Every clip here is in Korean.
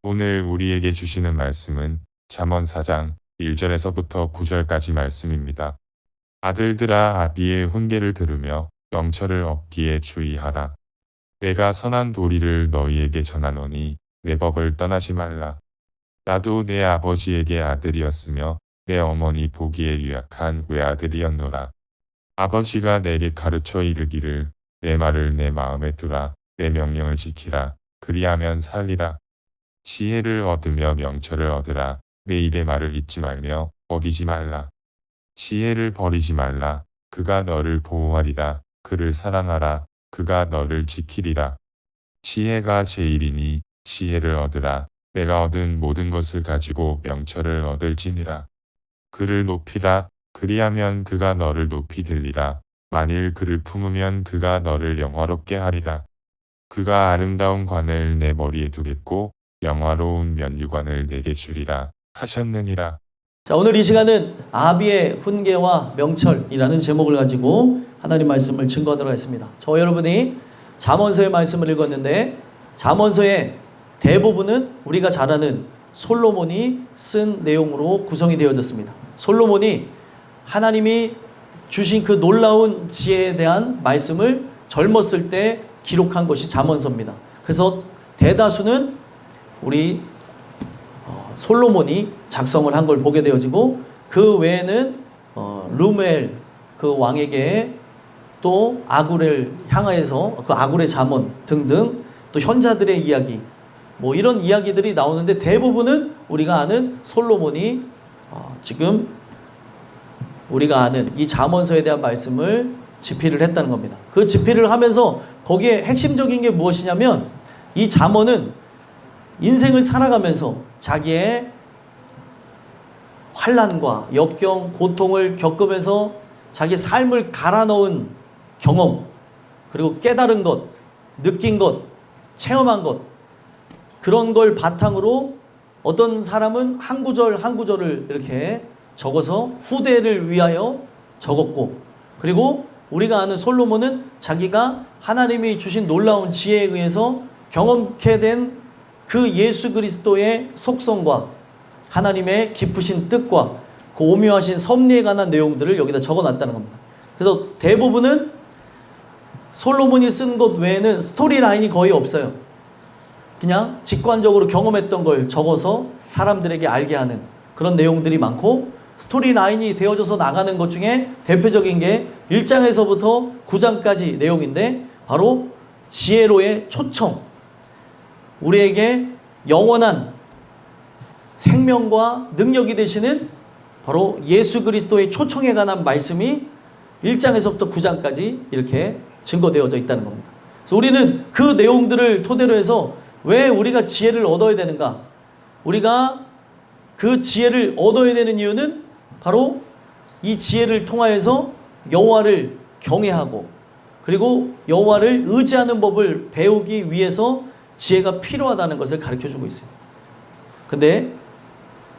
오늘 우리에게 주시는 말씀은 잠언 4장 1절에서부터 9절까지 말씀입니다. 아들들아 아비의 훈계를 들으며 명철을 얻기에 주의하라. 내가 선한 도리를 너희에게 전하노니 내 법을 떠나지 말라. 나도 내 아버지에게 아들이었으며 내 어머니 보기에 유약한 외아들이었노라. 아버지가 내게 가르쳐 이르기를 내 말을 내 마음에 두라. 내 명령을 지키라. 그리하면 살리라. 지혜를 얻으며 명철을 얻으라. 내 입의 말을 잊지 말며 어기지 말라. 지혜를 버리지 말라. 그가 너를 보호하리라. 그를 사랑하라. 그가 너를 지키리라. 지혜가 제일이니 지혜를 얻으라. 내가 얻은 모든 것을 가지고 명철을 얻을지니라. 그를 높이라. 그리하면 그가 너를 높이 들리라. 만일 그를 품으면 그가 너를 영화롭게 하리라. 그가 아름다운 관을 내 머리에 두겠고 영화로운 면류관을 내게 주리라 하셨느니라. 자, 오늘 이 시간은 아비의 훈계와 명철이라는 제목을 가지고 하나님 말씀을 증거하도록 하겠습니다. 저 여러분이 잠언서의 말씀을 읽었는데 잠언서의 대부분은 우리가 잘 아는 솔로몬이 쓴 내용으로 구성이 되어졌습니다. 솔로몬이 하나님이 주신 그 놀라운 지혜에 대한 말씀을 젊었을 때 기록한 것이 잠언서입니다. 그래서 대다수는 우리 솔로몬이 작성을 한 걸 보게 되어지고, 그 외에는 르무엘 그 왕에게 또 아굴을 향하여서 그 아굴의 잠언 등등 또 현자들의 이야기 뭐 이런 이야기들이 나오는데, 대부분은 우리가 아는 솔로몬이 지금 우리가 아는 이 잠언서에 대한 말씀을 집필을 했다는 겁니다. 그 집필을 하면서 거기에 핵심적인 게 무엇이냐면, 이 잠언은 인생을 살아가면서 자기의 환난과 역경, 고통을 겪으면서 자기 삶을 갈아 넣은 경험, 그리고 깨달은 것, 느낀 것, 체험한 것, 그런 걸 바탕으로 어떤 사람은 한 구절 한 구절을 이렇게 적어서 후대를 위하여 적었고, 그리고 우리가 아는 솔로몬은 자기가 하나님이 주신 놀라운 지혜에 의해서 경험케 된 그 예수 그리스도의 속성과 하나님의 깊으신 뜻과 그 오묘하신 섭리에 관한 내용들을 여기다 적어놨다는 겁니다. 그래서 대부분은 솔로몬이 쓴 것 외에는 스토리 라인이 거의 없어요. 그냥 직관적으로 경험했던 걸 적어서 사람들에게 알게 하는 그런 내용들이 많고, 스토리 라인이 되어져서 나가는 것 중에 대표적인 게 1장에서부터 9장까지 내용인데, 바로 지혜로의 초청, 우리에게 영원한 생명과 능력이 되시는 바로 예수 그리스도의 초청에 관한 말씀이 1장에서부터 9장까지 이렇게 증거되어져 있다는 겁니다. 그래서 우리는 그 내용들을 토대로 해서 왜 우리가 지혜를 얻어야 되는가? 우리가 그 지혜를 얻어야 되는 이유는 바로 이 지혜를 통하여서 여호와를 경외하고, 그리고 여호와를 의지하는 법을 배우기 위해서 지혜가 필요하다는 것을 가르쳐주고 있어요. 근데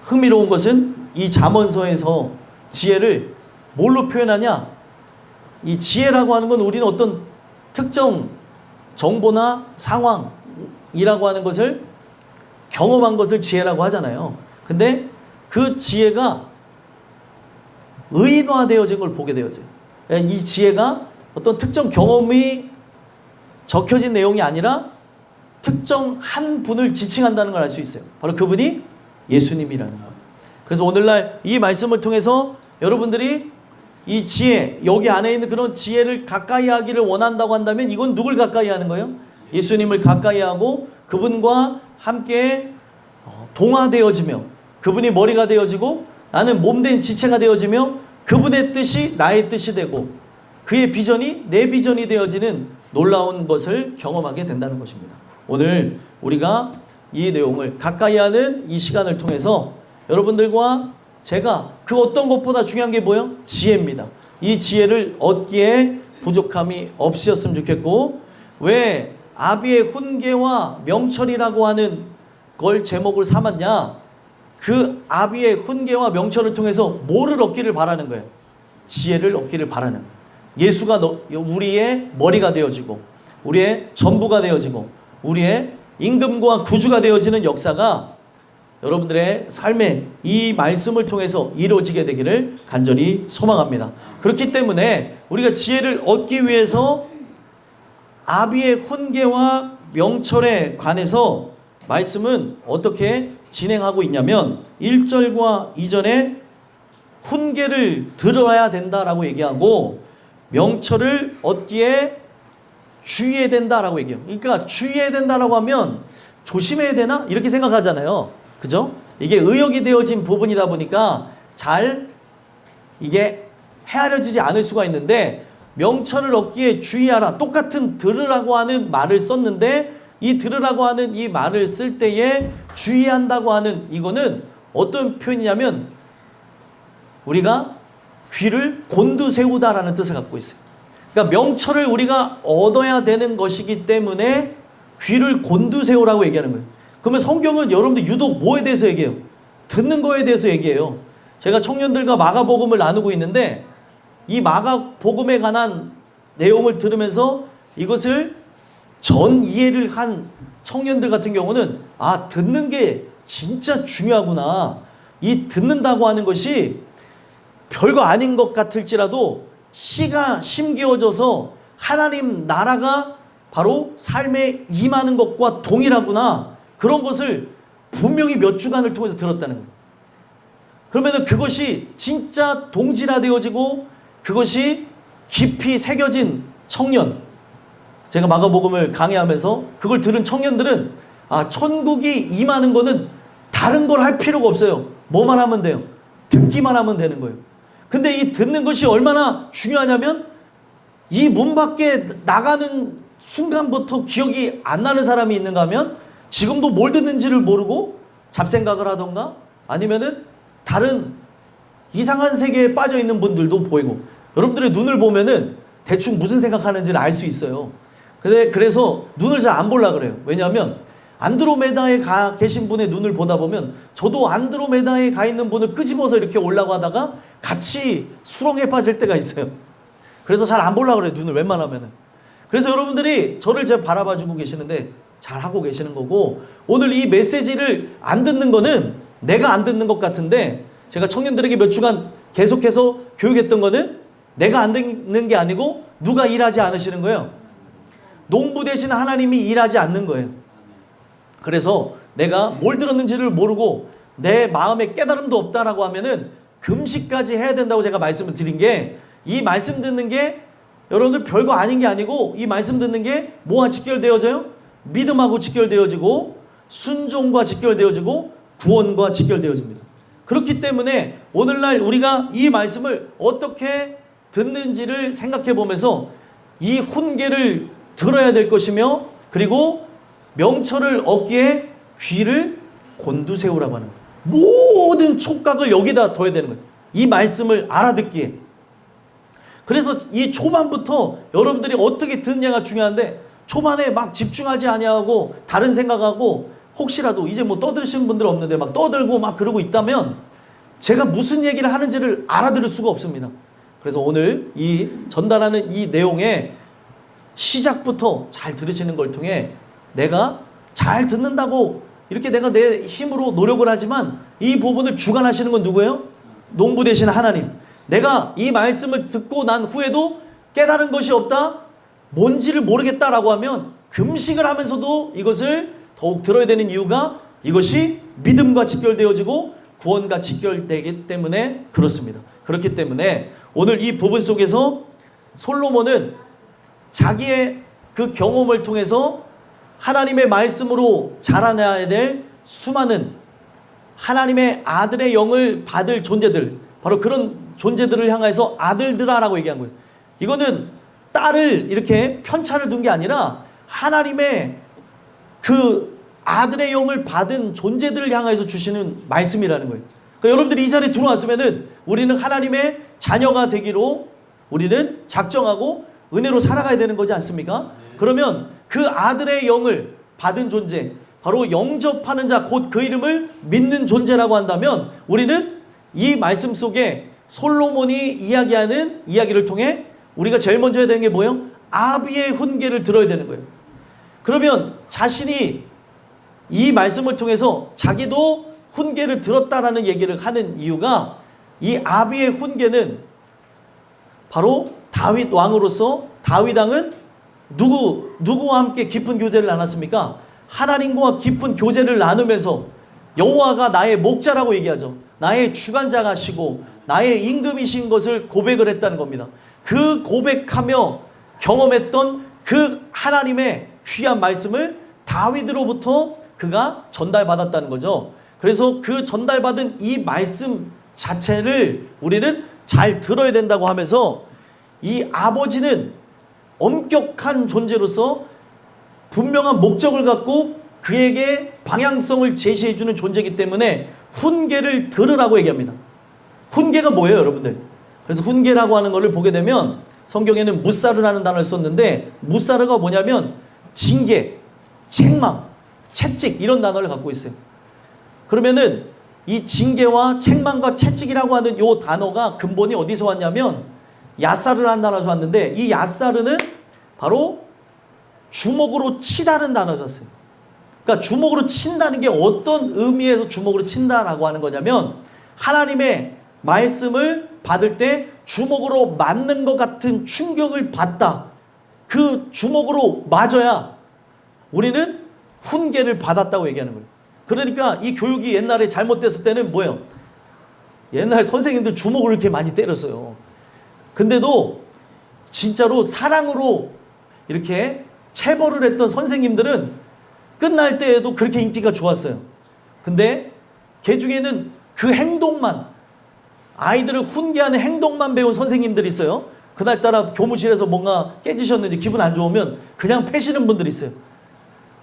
흥미로운 것은 이 잠언서에서 지혜를 뭘로 표현하냐? 이 지혜라고 하는 건 우리는 어떤 특정 정보나 상황이라고 하는 것을, 경험한 것을 지혜라고 하잖아요. 근데 그 지혜가 의인화되어진 걸 보게 되어져요. 이 지혜가 어떤 특정 경험이 적혀진 내용이 아니라 특정 한 분을 지칭한다는 걸 알 수 있어요. 바로 그분이 예수님이라는 거예요. 그래서 오늘날 이 말씀을 통해서 여러분들이 이 지혜, 여기 안에 있는 그런 지혜를 가까이 하기를 원한다고 한다면, 이건 누굴 가까이 하는 거예요? 예수님을 가까이 하고 그분과 함께 동화되어지며, 그분이 머리가 되어지고 나는 몸된 지체가 되어지며, 그분의 뜻이 나의 뜻이 되고 그의 비전이 내 비전이 되어지는 놀라운 것을 경험하게 된다는 것입니다. 오늘 우리가 이 내용을 가까이 하는 이 시간을 통해서 여러분들과 제가 그 어떤 것보다 중요한 게 뭐예요? 지혜입니다. 이 지혜를 얻기에 부족함이 없으셨으면 좋겠고, 왜 아비의 훈계와 명철이라고 하는 걸 제목을 삼았냐? 그 아비의 훈계와 명철을 통해서 뭐를 얻기를 바라는 거예요? 지혜를 얻기를 바라는 거예요. 예수가 우리의 머리가 되어지고 우리의 전부가 되어지고 우리의 임금과 구주가 되어지는 역사가 여러분들의 삶에 이 말씀을 통해서 이루어지게 되기를 간절히 소망합니다. 그렇기 때문에 우리가 지혜를 얻기 위해서 아비의 훈계와 명철에 관해서 말씀은 어떻게 진행하고 있냐면 1절과 2절에 훈계를 들어야 된다라고 얘기하고 명철을 얻기에 주의해야 된다라고 얘기해요. 그러니까 주의해야 된다라고 하면 조심해야 되나? 이렇게 생각하잖아요. 그죠? 이게 의역이 되어진 부분이다 보니까 잘 이게 헤아려지지 않을 수가 있는데 명철을 얻기에 주의하라. 똑같은 들으라고 하는 말을 썼는데 이 들으라고 하는 이 말을 쓸 때에 주의한다고 하는 이거는 어떤 표현이냐면 우리가 귀를 곤두세우다라는 뜻을 갖고 있어요. 그러니까 명철을 우리가 얻어야 되는 것이기 때문에 귀를 곤두세우라고 얘기하는 거예요. 그러면 성경은 여러분들 유독 뭐에 대해서 얘기해요? 듣는 거에 대해서 얘기해요. 제가 청년들과 마가복음을 나누고 있는데 이 마가복음에 관한 내용을 들으면서 이것을 전 이해를 한 청년들 같은 경우는 아, 듣는 게 진짜 중요하구나. 이 듣는다고 하는 것이 별거 아닌 것 같을지라도 씨가 심기어져서 하나님 나라가 바로 삶에 임하는 것과 동일하구나. 그런 것을 분명히 몇 주간을 통해서 들었다는 거예요. 그러면 그것이 진짜 동질화되어지고 그것이 깊이 새겨진 청년, 제가 마가복음을 강의하면서 그걸 들은 청년들은 아, 천국이 임하는 거는 다른 걸 할 필요가 없어요. 뭐만 하면 돼요? 듣기만 하면 되는 거예요. 근데 이 듣는 것이 얼마나 중요하냐면 이 문 밖에 나가는 순간부터 기억이 안 나는 사람이 있는가 하면 지금도 뭘 듣는지를 모르고 잡생각을 하던가 아니면은 다른 이상한 세계에 빠져 있는 분들도 보이고 여러분들의 눈을 보면은 대충 무슨 생각하는지를 알 수 있어요. 그래서 눈을 잘 안 보려고 그래요. 왜냐하면 안드로메다에 가 계신 분의 눈을 보다 보면 저도 안드로메다에 가 있는 분을 끄집어서 이렇게 올라고 하다가 같이 수렁에 빠질 때가 있어요. 그래서 잘 안 보려고 그래요. 눈을 웬만하면은. 그래서 여러분들이 저를 잘 바라봐주고 계시는데 잘 하고 계시는 거고 오늘 이 메시지를 안 듣는 거는 내가 안 듣는 것 같은데 제가 청년들에게 몇 주간 계속해서 교육했던 거는 내가 안 듣는 게 아니고 누가 일하지 않으시는 거예요. 농부 대신 하나님이 일하지 않는 거예요. 그래서 내가 뭘 들었는지를 모르고 내 마음에 깨달음도 없다라고 하면은 금식까지 해야 된다고 제가 말씀을 드린 게 이 말씀 듣는 게 여러분들 별거 아닌 게 아니고 이 말씀 듣는 게 뭐와 직결되어져요? 믿음하고 직결되어지고 순종과 직결되어지고 구원과 직결되어집니다. 그렇기 때문에 오늘날 우리가 이 말씀을 어떻게 듣는지를 생각해 보면서 이 훈계를 들어야 될 것이며 그리고 명철을 얻기에 귀를 곤두세우라고 하는 거예요. 모든 촉각을 여기다 둬야 되는 거예요. 이 말씀을 알아듣기에. 그래서 이 초반부터 여러분들이 어떻게 듣느냐가 중요한데 초반에 막 집중하지 아니하고 다른 생각하고 혹시라도 이제 뭐 떠들으시는 분들 없는데 막 떠들고 막 그러고 있다면 제가 무슨 얘기를 하는지를 알아들을 수가 없습니다. 그래서 오늘 이 전달하는 이 내용에 시작부터 잘 들으시는 걸 통해 내가 잘 듣는다고 이렇게 내가 내 힘으로 노력을 하지만 이 부분을 주관하시는 건 누구예요? 농부 되신 하나님. 내가 이 말씀을 듣고 난 후에도 깨달은 것이 없다? 뭔지를 모르겠다라고 하면 금식을 하면서도 이것을 더욱 들어야 되는 이유가 이것이 믿음과 직결되어지고 구원과 직결되기 때문에 그렇습니다. 그렇기 때문에 오늘 이 부분 속에서 솔로몬은 자기의 그 경험을 통해서 하나님의 말씀으로 자라나야 될 수많은 하나님의 아들의 영을 받을 존재들, 바로 그런 존재들을 향해서 아들들아라고 얘기한 거예요. 이거는 딸을 이렇게 편차를 둔 게 아니라 하나님의 그 아들의 영을 받은 존재들을 향해서 주시는 말씀이라는 거예요. 그러니까 여러분들이 이 자리에 들어왔으면은 우리는 하나님의 자녀가 되기로 우리는 작정하고 은혜로 살아가야 되는 거지 않습니까? 그러면 그 아들의 영을 받은 존재, 바로 영접하는 자, 곧 그 이름을 믿는 존재라고 한다면 우리는 이 말씀 속에 솔로몬이 이야기하는 이야기를 통해 우리가 제일 먼저 해야 되는 게 뭐예요? 아비의 훈계를 들어야 되는 거예요. 그러면 자신이 이 말씀을 통해서 자기도 훈계를 들었다라는 얘기를 하는 이유가 이 아비의 훈계는 바로 다윗 왕으로서 다윗 왕은 누구와 함께 깊은 교제를 나눴습니까? 하나님과 깊은 교제를 나누면서 여호와가 나의 목자라고 얘기하죠. 나의 주관자가시고 나의 임금이신 것을 고백을 했다는 겁니다. 그 고백하며 경험했던 그 하나님의 귀한 말씀을 다윗으로부터 그가 전달받았다는 거죠. 그래서 그 전달받은 이 말씀 자체를 우리는 잘 들어야 된다고 하면서 이 아버지는 엄격한 존재로서 분명한 목적을 갖고 그에게 방향성을 제시해주는 존재이기 때문에 훈계를 들으라고 얘기합니다. 훈계가 뭐예요, 여러분들? 그래서 훈계라고 하는 것을 보게 되면 성경에는 무사르라는 단어를 썼는데 무사르가 뭐냐면 징계, 책망, 채찍 이런 단어를 갖고 있어요. 그러면은 이 징계와 책망과 채찍이라고 하는 이 단어가 근본이 어디서 왔냐면 야사르라는 단어에서 왔는데 이 야사르는 바로 주먹으로 치다는 단어에서 왔어요. 그러니까 주먹으로 친다는 게 어떤 의미에서 주먹으로 친다라고 하는 거냐면 하나님의 말씀을 받을 때 주먹으로 맞는 것 같은 충격을 받다. 그 주먹으로 맞아야 우리는 훈계를 받았다고 얘기하는 거예요. 그러니까 이 교육이 옛날에 잘못됐을 때는 뭐예요? 옛날 선생님들 주먹을 이렇게 많이 때렸어요. 근데도 진짜로 사랑으로 이렇게 체벌을 했던 선생님들은 끝날 때에도 그렇게 인기가 좋았어요. 근데 걔 중에는 그 행동만, 아이들을 훈계하는 행동만 배운 선생님들이 있어요. 그날따라 교무실에서 뭔가 깨지셨는지 기분 안 좋으면 그냥 패시는 분들이 있어요.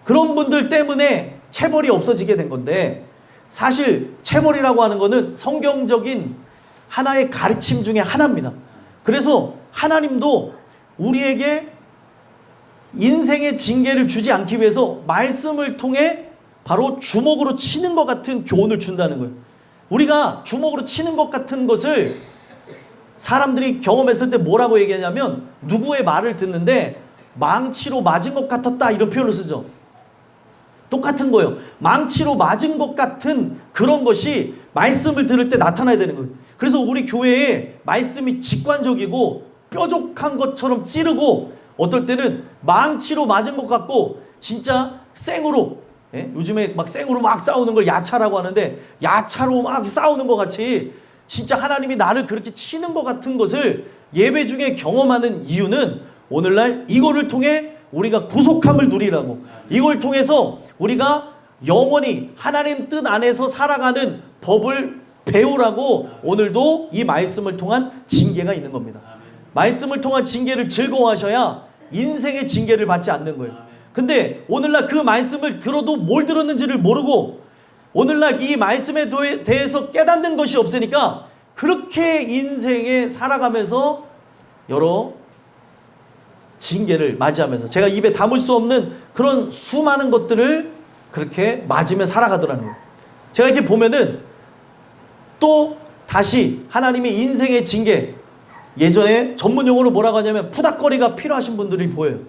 그런 분들 때문에 체벌이 없어지게 된 건데 사실 체벌이라고 하는 거는 성경적인 하나의 가르침 중에 하나입니다. 그래서 하나님도 우리에게 인생의 징계를 주지 않기 위해서 말씀을 통해 바로 주먹으로 치는 것 같은 교훈을 준다는 거예요. 우리가 주먹으로 치는 것 같은 것을 사람들이 경험했을 때 뭐라고 얘기하냐면 누구의 말을 듣는데 망치로 맞은 것 같았다 이런 표현을 쓰죠. 똑같은 거예요. 망치로 맞은 것 같은 그런 것이 말씀을 들을 때 나타나야 되는 거예요. 그래서 우리 교회에 말씀이 직관적이고 뾰족한 것처럼 찌르고 어떨 때는 망치로 맞은 것 같고 진짜 생으로 요즘에 막 생으로 막 싸우는 걸 야차라고 하는데 야차로 막 싸우는 것 같이 진짜 하나님이 나를 그렇게 치는 것 같은 것을 예배 중에 경험하는 이유는 오늘날 이거를 통해 우리가 구속함을 누리라고 이걸 통해서 우리가 영원히 하나님 뜻 안에서 살아가는 법을 배우라고 오늘도 이 말씀을 통한 징계가 있는 겁니다. 말씀을 통한 징계를 즐거워하셔야 인생의 징계를 받지 않는 거예요. 근데 오늘날 그 말씀을 들어도 뭘 들었는지를 모르고 오늘날 이 말씀에 대해서 깨닫는 것이 없으니까 그렇게 인생에 살아가면서 여러 징계를 맞이하면서 제가 입에 담을 수 없는 그런 수많은 것들을 그렇게 맞으며 살아가더라는 거예요. 제가 이렇게 보면은 또 다시 하나님의 인생의 징계 예전에 전문 용어로 뭐라고 하냐면 푸닥거리가 필요하신 분들이 보여요.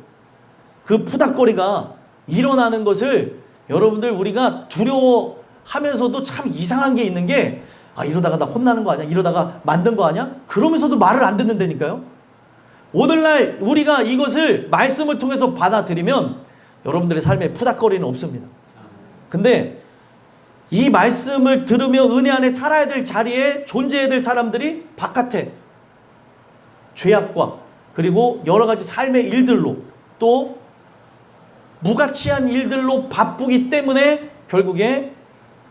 그 푸닥거리가 일어나는 것을 여러분들 우리가 두려워하면서도 참 이상한 게 있는 게 이러다가 나 혼나는 거 아니야? 이러다가 만든 거 아니야? 그러면서도 말을 안 듣는다니까요. 오늘날 우리가 이것을 말씀을 통해서 받아들이면 여러분들의 삶에 푸닥거리는 없습니다. 근데 이 말씀을 들으며 은혜 안에 살아야 될 자리에 존재해야 될 사람들이 바깥에 죄악과 그리고 여러 가지 삶의 일들로 또 무가치한 일들로 바쁘기 때문에 결국에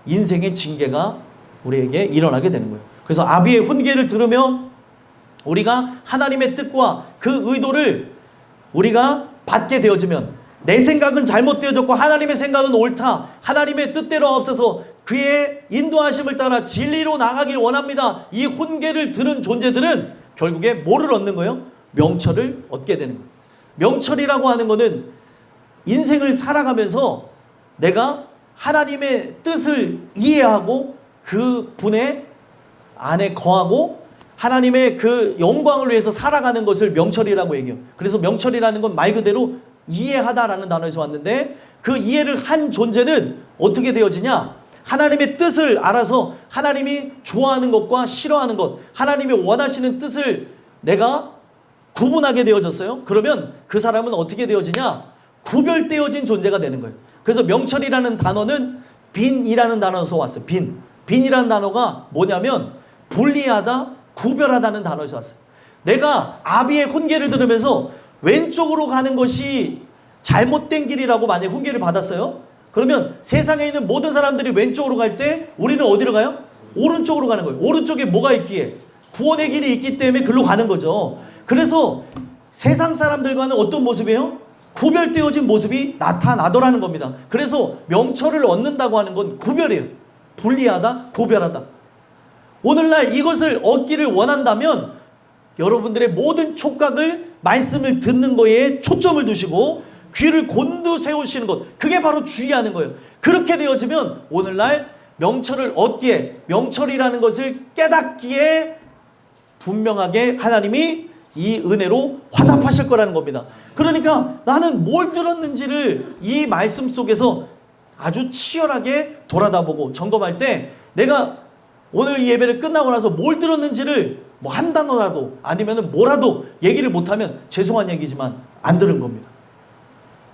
인생의 징계가 우리에게 일어나게 되는 거예요. 그래서 아비의 훈계를 들으며 우리가 하나님의 뜻과 그 의도를 우리가 받게 되어지면 내 생각은 잘못되어졌고 하나님의 생각은 옳다. 하나님의 뜻대로 없어서 그의 인도하심을 따라 진리로 나가길 원합니다. 이 훈계를 들은 존재들은 결국에 뭐를 얻는 거예요? 명철을 얻게 되는 거예요. 명철이라고 하는 거는 인생을 살아가면서 내가 하나님의 뜻을 이해하고 그 분의 안에 거하고 하나님의 그 영광을 위해서 살아가는 것을 명철이라고 얘기해요. 그래서 명철이라는 건 말 그대로 이해하다라는 단어에서 왔는데 그 이해를 한 존재는 어떻게 되어지냐? 하나님의 뜻을 알아서 하나님이 좋아하는 것과 싫어하는 것, 하나님이 원하시는 뜻을 내가 구분하게 되어졌어요. 그러면 그 사람은 어떻게 되어지냐? 구별되어진 존재가 되는 거예요. 그래서 명철이라는 단어는 빈이라는 단어에서 왔어요. 빈이라는 단어가 뭐냐면 분리하다, 구별하다는 단어에서 왔어요. 내가 아비의 훈계를 들으면서 왼쪽으로 가는 것이 잘못된 길이라고 만약에 훈계를 받았어요. 그러면 세상에 있는 모든 사람들이 왼쪽으로 갈 때 우리는 어디로 가요? 오른쪽으로 가는 거예요. 오른쪽에 뭐가 있기에? 구원의 길이 있기 때문에 글로 가는 거죠. 그래서 세상 사람들과는 어떤 모습이에요? 구별되어진 모습이 나타나더라는 겁니다. 그래서 명철을 얻는다고 하는 건 구별이에요. 분리하다, 구별하다. 오늘날 이것을 얻기를 원한다면 여러분들의 모든 촉각을 말씀을 듣는 거에 초점을 두시고 귀를 곤두세우시는 것, 그게 바로 주의하는 거예요. 그렇게 되어지면 오늘날 명철을 얻기에, 명철이라는 것을 깨닫기에 분명하게 하나님이 이 은혜로 화답하실 거라는 겁니다. 그러니까 나는 뭘 들었는지를 이 말씀 속에서 아주 치열하게 돌아다보고 점검할 때 내가 오늘 이 예배를 끝나고 나서 뭘 들었는지를 뭐 한 단어라도 아니면 뭐라도 얘기를 못하면 죄송한 얘기지만 안 들은 겁니다.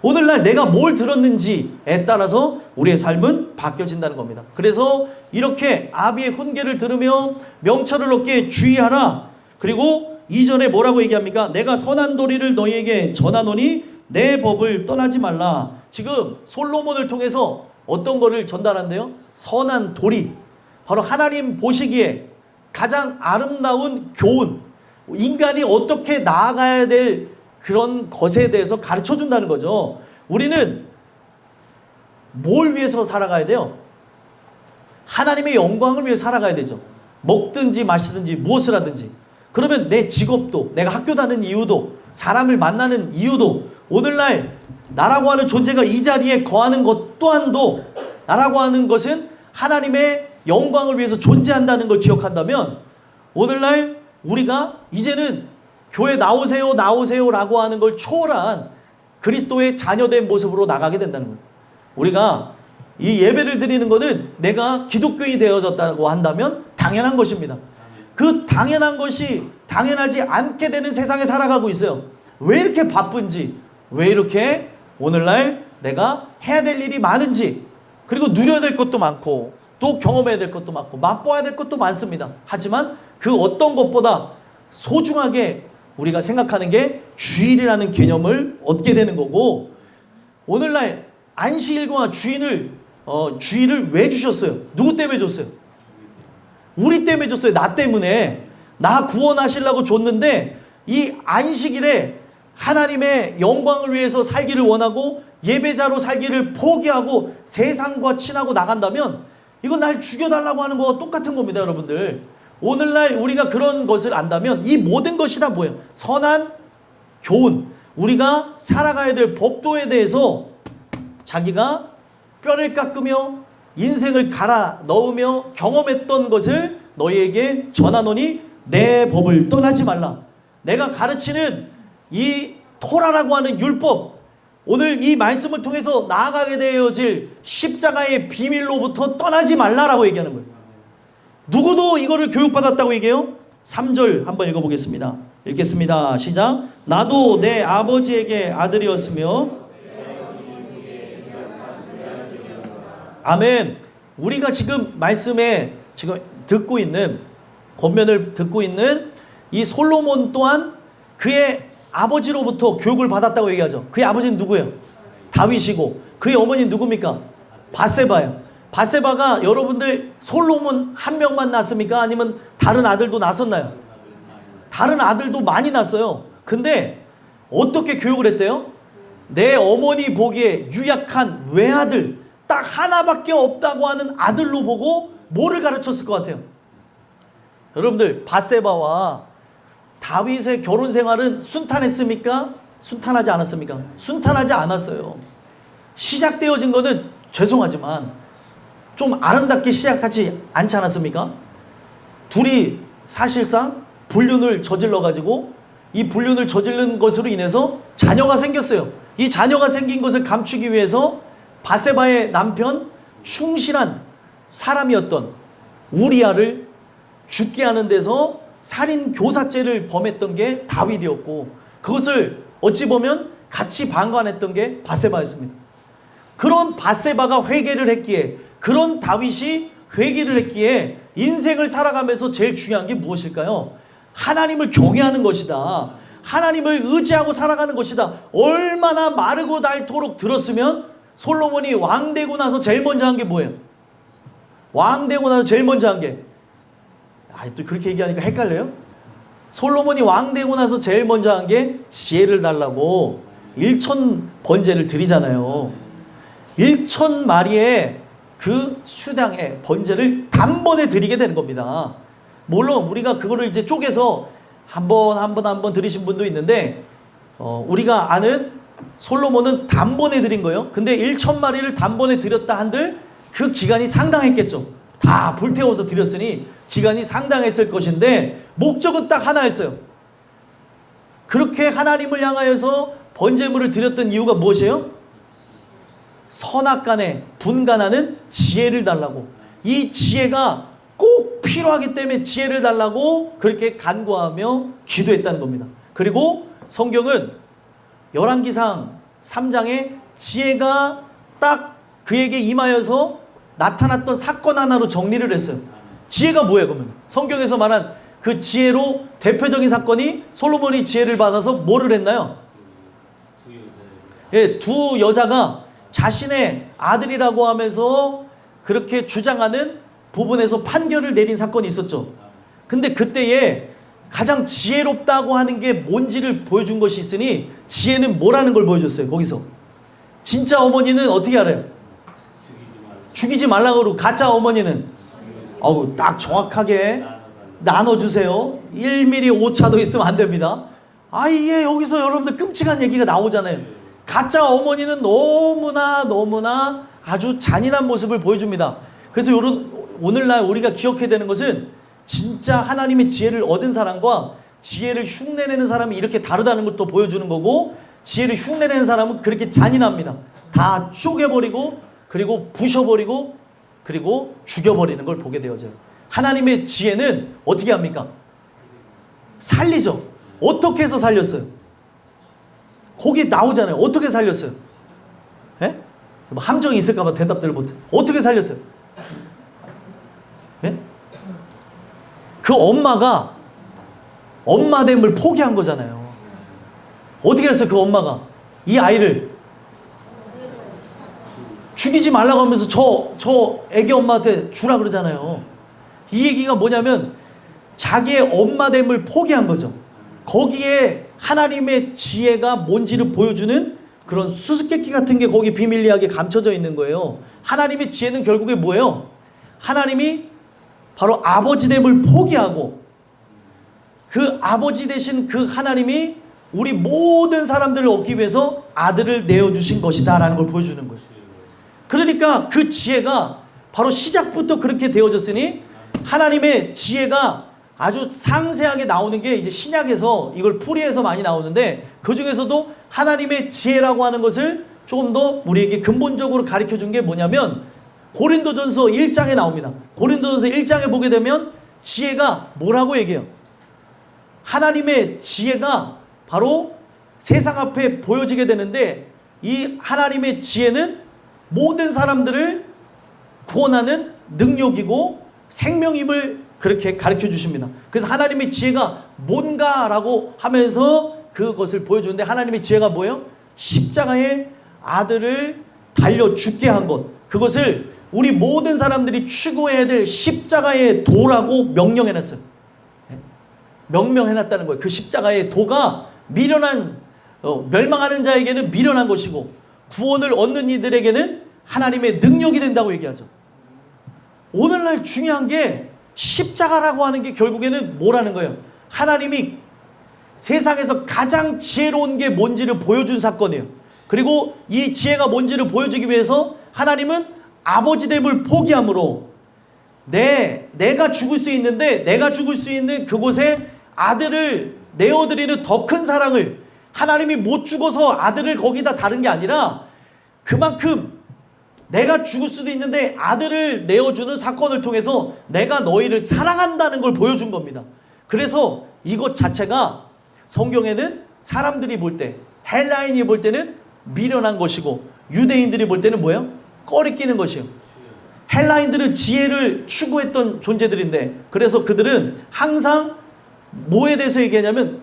오늘날 내가 뭘 들었는지에 따라서 우리의 삶은 바뀌어진다는 겁니다. 그래서 이렇게 아비의 훈계를 들으며 명철을 얻게 주의하라. 그리고 이전에 뭐라고 얘기합니까? 내가 선한 도리를 너희에게 전하노니 내 법을 떠나지 말라. 지금 솔로몬을 통해서 어떤 거를 전달한대요? 선한 도리. 바로 하나님 보시기에 가장 아름다운 교훈. 인간이 어떻게 나아가야 될 그런 것에 대해서 가르쳐 준다는 거죠. 우리는 뭘 위해서 살아가야 돼요? 하나님의 영광을 위해 살아가야 되죠. 먹든지 마시든지 무엇을 하든지. 그러면 내 직업도, 내가 학교 다니는 이유도, 사람을 만나는 이유도, 오늘날 나라고 하는 존재가 이 자리에 거하는 것 또한도, 나라고 하는 것은 하나님의 영광을 위해서 존재한다는 걸 기억한다면 오늘날 우리가 이제는 교회 나오세요 나오세요 라고 하는 걸 초월한 그리스도의 자녀된 모습으로 나가게 된다는 거예요. 우리가 이 예배를 드리는 것은 내가 기독교인이 되어졌다고 한다면 당연한 것입니다. 그 당연한 것이 당연하지 않게 되는 세상에 살아가고 있어요. 왜 이렇게 바쁜지, 왜 이렇게 오늘날 내가 해야 될 일이 많은지, 그리고 누려야 될 것도 많고 또 경험해야 될 것도 많고 맛보아야 될 것도 많습니다. 하지만 그 어떤 것보다 소중하게 우리가 생각하는 게 주일이라는 개념을 얻게 되는 거고, 오늘날 안식일과 주일을 왜 주셨어요? 누구 때문에 줬어요? 우리 때문에 줬어요. 나 때문에. 나 구원하시려고 줬는데 이 안식일에 하나님의 영광을 위해서 살기를 원하고 예배자로 살기를 포기하고 세상과 친하고 나간다면 이건 날 죽여달라고 하는 거와 똑같은 겁니다, 여러분들. 오늘날 우리가 그런 것을 안다면 이 모든 것이 다 뭐예요? 선한 교훈, 우리가 살아가야 될 법도에 대해서 자기가 뼈를 깎으며 인생을 갈아 넣으며 경험했던 것을 너희에게 전하노니 내 법을 떠나지 말라. 내가 가르치는 이 토라라고 하는 율법, 오늘 이 말씀을 통해서 나아가게 되어질 십자가의 비밀로부터 떠나지 말라라고 얘기하는 거예요. 누구도 이거를 교육받았다고 얘기해요? 3절 한번 읽어보겠습니다. 읽겠습니다. 시작. 나도 내 아버지에게 아들이었으며. 아멘. 우리가 지금 말씀에 지금 듣고 있는 권면을 듣고 있는 이 솔로몬 또한 그의 아버지로부터 교육을 받았다고 얘기하죠. 그의 아버지는 누구예요? 다윗이고 그의 어머니는 누굽니까? 밧세바예요. 밧세바가 여러분들 솔로몬 한 명만 낳습니까? 아니면 다른 아들도 낳았었나요? 다른 아들도 많이 낳았어요. 근데 어떻게 교육을 했대요? 내 어머니 보기에 유약한 외아들, 딱 하나밖에 없다고 하는 아들로 보고 뭐를 가르쳤을 것 같아요? 여러분들, 밧세바와 다윗의 결혼 생활은 순탄했습니까? 순탄하지 않았습니까? 순탄하지 않았어요. 시작되어진 거는 죄송하지만 좀 아름답게 시작하지 않지 않았습니까? 둘이 사실상 불륜을 저질러가지고 이 불륜을 저지른 것으로 인해서 자녀가 생겼어요. 이 자녀가 생긴 것을 감추기 위해서 바세바의 남편 충실한 사람이었던 우리아를 죽게 하는 데서 살인 교사죄를 범했던 게 다윗이었고, 그것을 어찌 보면 같이 방관했던 게 바세바였습니다. 그런 바세바가 회개를 했기에, 그런 다윗이 회개를 했기에 인생을 살아가면서 제일 중요한 게 무엇일까요? 하나님을 경외하는 것이다. 하나님을 의지하고 살아가는 것이다. 얼마나 마르고 닳도록 들었으면 솔로몬이 왕 되고 나서 제일 먼저 한 게 뭐예요? 왕 되고 나서 제일 먼저 한 게, 또 그렇게 얘기하니까 헷갈려요? 솔로몬이 왕 되고 나서 제일 먼저 한 게 지혜를 달라고 1천 번제를 드리잖아요. 1천 마리의 그 수당의 번제를 단번에 드리게 되는 겁니다. 물론 우리가 그거를 이제 쪼개서 한 번 드리신 분도 있는데, 우리가 아는 솔로몬은 단번에 드린 거예요. 근데 1천 마리를 단번에 드렸다 한들 그 기간이 상당했겠죠. 다 불태워서 드렸으니 기간이 상당했을 것인데, 목적은 딱 하나였어요. 그렇게 하나님을 향하여서 번제물을 드렸던 이유가 무엇이에요? 선악간에 분간하는 지혜를 달라고. 이 지혜가 꼭 필요하기 때문에 지혜를 달라고 그렇게 간구하며 기도했다는 겁니다. 그리고 성경은 열왕기상 3장에 지혜가 딱 그에게 임하여서 나타났던 사건 하나로 정리를 했어요. 지혜가 뭐예요, 그러면? 성경에서 말한 그 지혜로 대표적인 사건이, 솔로몬이 지혜를 받아서 뭐를 했나요? 예, 두 여자가 자신의 아들이라고 하면서 그렇게 주장하는 부분에서 판결을 내린 사건이 있었죠. 근데 그때에 가장 지혜롭다고 하는 게 뭔지를 보여준 것이 있으니, 지혜는 뭐라는 걸 보여줬어요. 거기서 진짜 어머니는 어떻게 알아요? 죽이지 말라고 그러고, 가짜 어머니는 딱 정확하게 나눠주세요. 1mm 오차도 있으면 안 됩니다. 이게 여기서 여러분들 끔찍한 얘기가 나오잖아요. 가짜 어머니는 너무나 아주 잔인한 모습을 보여줍니다. 그래서 오늘날 우리가 기억해야 되는 것은, 진짜 하나님의 지혜를 얻은 사람과 지혜를 흉내내는 사람이 이렇게 다르다는 것도 보여주는 거고, 지혜를 흉내내는 사람은 그렇게 잔인합니다. 다 쪼개버리고, 그리고 부셔버리고, 그리고 죽여버리는 걸 보게 되어져요. 하나님의 지혜는 어떻게 합니까? 살리죠. 어떻게 해서 살렸어요? 거기 나오잖아요. 어떻게 살렸어요? 예? 뭐 함정이 있을까봐 대답들을 못해. 어떻게 살렸어요? 예? 그 엄마가 엄마됨을 포기한 거잖아요. 어떻게 했어요? 그 엄마가 이 아이를 죽이지 말라고 하면서 저 애기 엄마한테 주라 그러잖아요. 이 얘기가 뭐냐면 자기의 엄마됨을 포기한 거죠. 거기에 하나님의 지혜가 뭔지를 보여주는 그런 수수께끼 같은 게 거기 비밀리하게 감춰져 있는 거예요. 하나님의 지혜는 결국에 뭐예요? 하나님이 바로 아버지됨을 포기하고, 그 아버지 되신 그 하나님이 우리 모든 사람들을 얻기 위해서 아들을 내어주신 것이다 라는 걸 보여주는 거예요. 그러니까 그 지혜가 바로 시작부터 그렇게 되어졌으니, 하나님의 지혜가 아주 상세하게 나오는 게 이제 신약에서 이걸 풀이해서 많이 나오는데, 그 중에서도 하나님의 지혜라고 하는 것을 조금 더 우리에게 근본적으로 가르쳐 준 게 뭐냐면, 고린도전서 1장에 나옵니다. 고린도전서 1장에 보게 되면 지혜가 뭐라고 얘기해요? 하나님의 지혜가 바로 세상 앞에 보여지게 되는데, 이 하나님의 지혜는 모든 사람들을 구원하는 능력이고 생명임을 그렇게 가르쳐 주십니다. 그래서 하나님의 지혜가 뭔가라고 하면서 그것을 보여주는데, 하나님의 지혜가 뭐예요? 십자가에 아들을 달려 죽게 한 것, 그것을 우리 모든 사람들이 추구해야 될 십자가의 도라고 명령해놨어요. 명명해놨다는 거예요. 그 십자가의 도가 멸망하는 자에게는 미련한 것이고, 구원을 얻는 이들에게는 하나님의 능력이 된다고 얘기하죠. 오늘날 중요한 게 십자가라고 하는 게 결국에는 뭐라는 거예요? 하나님이 세상에서 가장 지혜로운 게 뭔지를 보여준 사건이에요. 그리고 이 지혜가 뭔지를 보여주기 위해서 하나님은 아버지됨을 포기함으로 내가 죽을 수 있는데, 내가 죽을 수 있는 그곳에 아들을 내어드리는 더 큰 사랑을, 하나님이 못 죽어서 아들을 거기다 다른 게 아니라 그만큼 내가 죽을 수도 있는데 아들을 내어주는 사건을 통해서 내가 너희를 사랑한다는 걸 보여준 겁니다. 그래서 이것 자체가 성경에는 사람들이 볼 때, 헬라인이 볼 때는 미련한 것이고 유대인들이 볼 때는 뭐예요? 꺼리끼는 것이에요. 헬라인들은 지혜를 추구했던 존재들인데, 그래서 그들은 항상 뭐에 대해서 얘기하냐면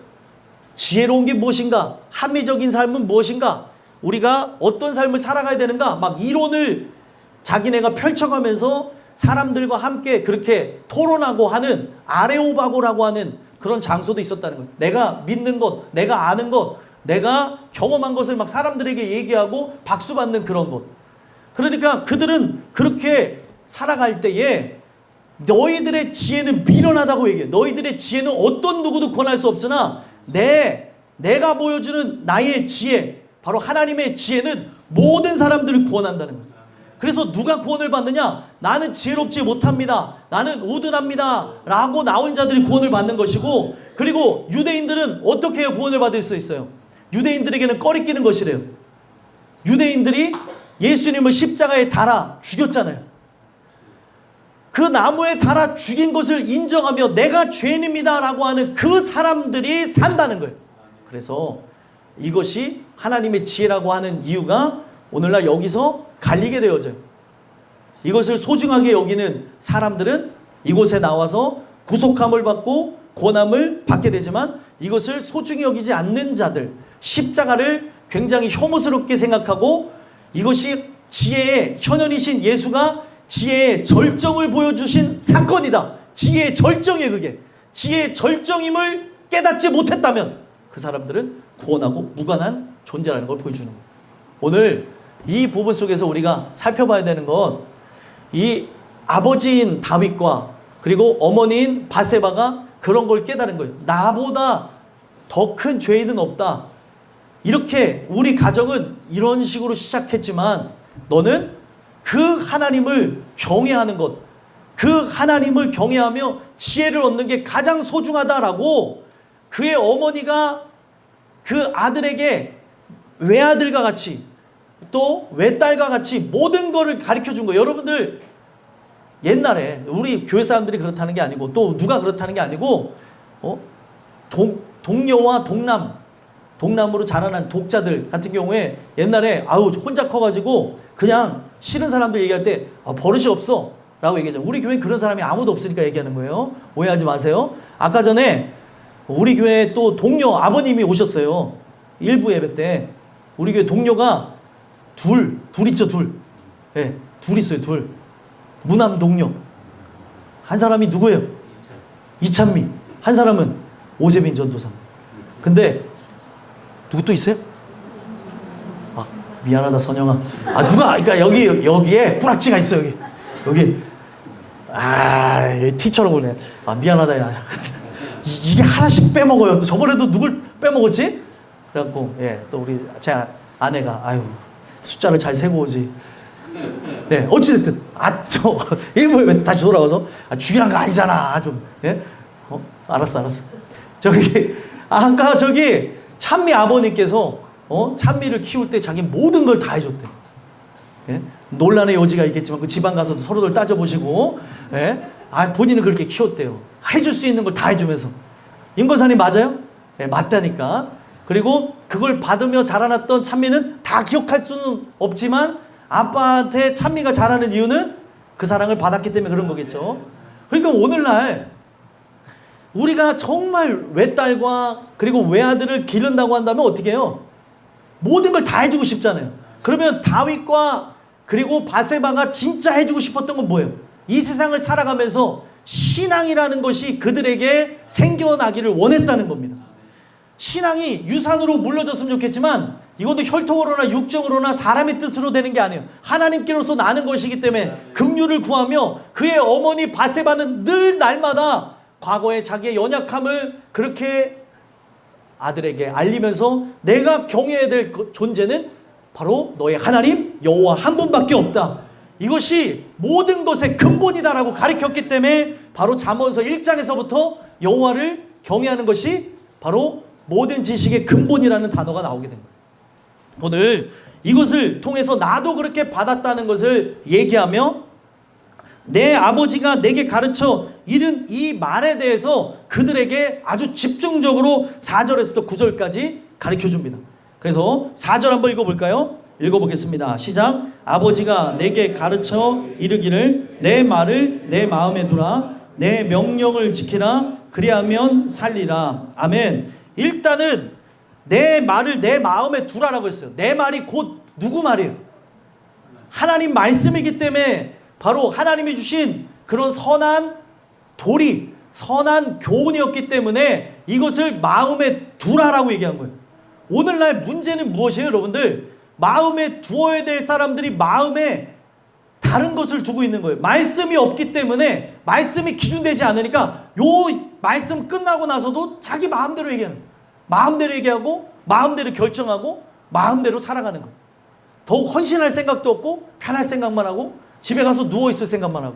지혜로운 게 무엇인가? 합리적인 삶은 무엇인가? 우리가 어떤 삶을 살아가야 되는가? 막 이론을 자기네가 펼쳐가면서 사람들과 함께 그렇게 토론하고 하는 아레오바고라고 하는 그런 장소도 있었다는 거예요. 내가 믿는 것, 내가 아는 것, 내가 경험한 것을 막 사람들에게 얘기하고 박수받는 그런 것. 그러니까 그들은 그렇게 살아갈 때에 너희들의 지혜는 미련하다고 얘기해. 너희들의 지혜는 어떤 누구도 권할 수 없으나 내가 보여주는 나의 지혜, 바로 하나님의 지혜는 모든 사람들을 구원한다는 거예요. 그래서 누가 구원을 받느냐? 나는 지혜롭지 못합니다. 나는 우둔합니다. 라고 나온 자들이 구원을 받는 것이고, 그리고 유대인들은 어떻게 해야 구원을 받을 수 있어요? 유대인들에게는 꺼리끼는 것이래요. 유대인들이 예수님을 십자가에 달아 죽였잖아요. 그 나무에 달아 죽인 것을 인정하며 내가 죄인입니다 라고 하는 그 사람들이 산다는 거예요. 그래서 이것이 하나님의 지혜라고 하는 이유가 오늘날 여기서 갈리게 되어져요. 이것을 소중하게 여기는 사람들은 이곳에 나와서 구속함을 받고 권함을 받게 되지만, 이것을 소중히 여기지 않는 자들, 십자가를 굉장히 혐오스럽게 생각하고 이것이 지혜의 현현이신 예수가 지혜의 절정을 보여주신 사건이다. 지혜의 절정이에요. 그게 지혜의 절정임을 깨닫지 못했다면 그 사람들은 구원하고 무관한 존재라는 걸 보여주는 거예요. 오늘 이 부분 속에서 우리가 살펴봐야 되는 건, 이 아버지인 다윗과 그리고 어머니인 바세바가 그런 걸 깨달은 거예요. 나보다 더 큰 죄인은 없다. 이렇게 우리 가정은 이런 식으로 시작했지만 너는 그 하나님을 경외하는 것, 그 하나님을 경외하며 지혜를 얻는 게 가장 소중하다라고 그의 어머니가 그 아들에게 외아들과 같이 또 외딸과 같이 모든 것을 가르쳐 준 거예요. 여러분들 옛날에 우리 교회 사람들이 그렇다는 게 아니고 또 누가 그렇다는 게 아니고 동료와 동남으로 자라난 독자들 같은 경우에 옛날에 혼자 커가지고 그냥 싫은 사람들 얘기할 때 버릇이 없어 라고 얘기하잖아요. 우리 교회에 그런 사람이 아무도 없으니까 얘기하는 거예요. 오해하지 마세요. 아까 전에 우리 교회 또 동료 아버님이 오셨어요. 일부 예배 때 우리 교회 동료가 둘 있죠. 네, 둘 있어요. 둘 무남 동료. 한 사람이 누구예요? 이찬미. 한 사람은 오세빈 전도사. 근데 누구 또 있어요? 미안하다 선영아. 누가 그러니까 여기에 뿌락지가 있어. 여기 티처럼 보네. 미안하다 야. 이게 하나씩 빼먹어요. 또 저번에도 누굴 빼먹었지? 그래갖고 또 우리 제 아내가 숫자를 잘 세고 오지. 네, 어찌됐든 저 일부에 왜 다시 돌아와서 중요한 거 아니잖아. 좀 알았어. 아까 찬미 아버님께서 찬미를 키울 때 자기 모든 걸 다 해줬대. 예? 논란의 여지가 있겠지만 그 집안 가서도 서로들 따져보시고, 본인은 그렇게 키웠대요. 해줄 수 있는 걸 다 해주면서. 임건사님 맞아요? 맞다니까. 그리고 그걸 받으며 자라났던 찬미는 다 기억할 수는 없지만 아빠한테 찬미가 자라는 이유는 그 사랑을 받았기 때문에 그런 거겠죠. 그러니까 오늘날 우리가 정말 외딸과 그리고 외아들을 기른다고 한다면 어떻게 해요? 모든 걸 다 해주고 싶잖아요. 그러면 다윗과 그리고 바세바가 진짜 해주고 싶었던 건 뭐예요? 이 세상을 살아가면서 신앙이라는 것이 그들에게 생겨나기를 원했다는 겁니다. 신앙이 유산으로 물려졌으면 좋겠지만 이것도 혈통으로나 육정으로나 사람의 뜻으로 되는 게 아니에요. 하나님께로서 나는 것이기 때문에 긍휼을 구하며 그의 어머니 바세바는 늘 날마다 과거의 자기의 연약함을 그렇게 아들에게 알리면서 내가 경외해야 될 존재는 바로 너의 하나님 여호와 한 분밖에 없다. 이것이 모든 것의 근본이다라고 가르쳤기 때문에 바로 잠언서 1장에서부터 여호와를 경외하는 것이 바로 모든 지식의 근본이라는 단어가 나오게 된 거예요. 오늘 이것을 통해서 나도 그렇게 받았다는 것을 얘기하며 내 아버지가 내게 가르쳐 이른 이 말에 대해서 그들에게 아주 집중적으로 4절에서부터 9절까지 가르쳐 줍니다. 그래서 4절 한번 읽어볼까요? 읽어보겠습니다. 시작. 아버지가 내게 가르쳐 이르기를 내 말을 내 마음에 두라 내 명령을 지키라 그리하면 살리라. 아멘. 일단은 내 말을 내 마음에 두라라고 했어요. 내 말이 곧 누구 말이에요? 하나님 말씀이기 때문에 바로 하나님이 주신 그런 선한 도리, 선한 교훈이었기 때문에 이것을 마음에 두라라고 얘기한 거예요. 오늘날 문제는 무엇이에요, 여러분들? 마음에 두어야 될 사람들이 마음에 다른 것을 두고 있는 거예요. 말씀이 없기 때문에, 말씀이 기준되지 않으니까 요 말씀 끝나고 나서도 자기 마음대로 얘기하는 거예요. 마음대로 얘기하고 마음대로 결정하고 마음대로 살아가는 거예요. 더욱 헌신할 생각도 없고 편할 생각만 하고 집에 가서 누워있을 생각만 하고.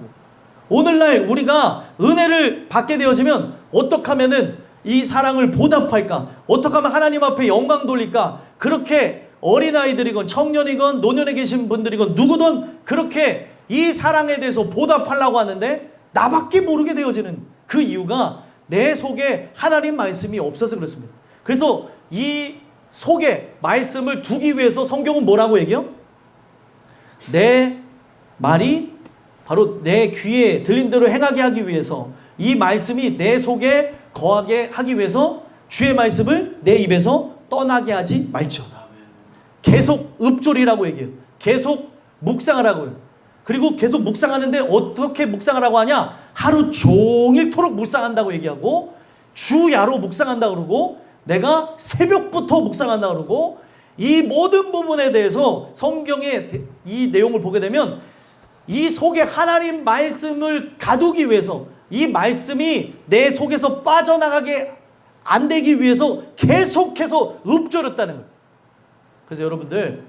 오늘날 우리가 은혜를 받게 되어지면 어떻게 하면은 이 사랑을 보답할까? 어떻게 하면 하나님 앞에 영광 돌릴까? 그렇게 어린아이들이건 청년이건 노년에 계신 분들이건 누구든 그렇게 이 사랑에 대해서 보답하려고 하는데 나밖에 모르게 되어지는 그 이유가 내 속에 하나님 말씀이 없어서 그렇습니다. 그래서 이 속에 말씀을 두기 위해서 성경은 뭐라고 얘기해요? 내 말이 바로 내 귀에 들린 대로 행하게 하기 위해서, 이 말씀이 내 속에 거하게 하기 위해서 주의 말씀을 내 입에서 떠나게 하지 말지어다. 계속 읊조리라고 얘기해요. 계속 묵상하라고 해요. 그리고 계속 묵상하는데 어떻게 묵상하라고 하냐? 하루 종일토록 묵상한다고 얘기하고, 주야로 묵상한다고 그러고, 내가 새벽부터 묵상한다고 그러고, 이 모든 부분에 대해서 성경의 이 내용을 보게 되면 이 속에 하나님 말씀을 가두기 위해서, 이 말씀이 내 속에서 빠져나가게 안 되기 위해서 계속해서 읊조렸다는 거예요. 그래서 여러분들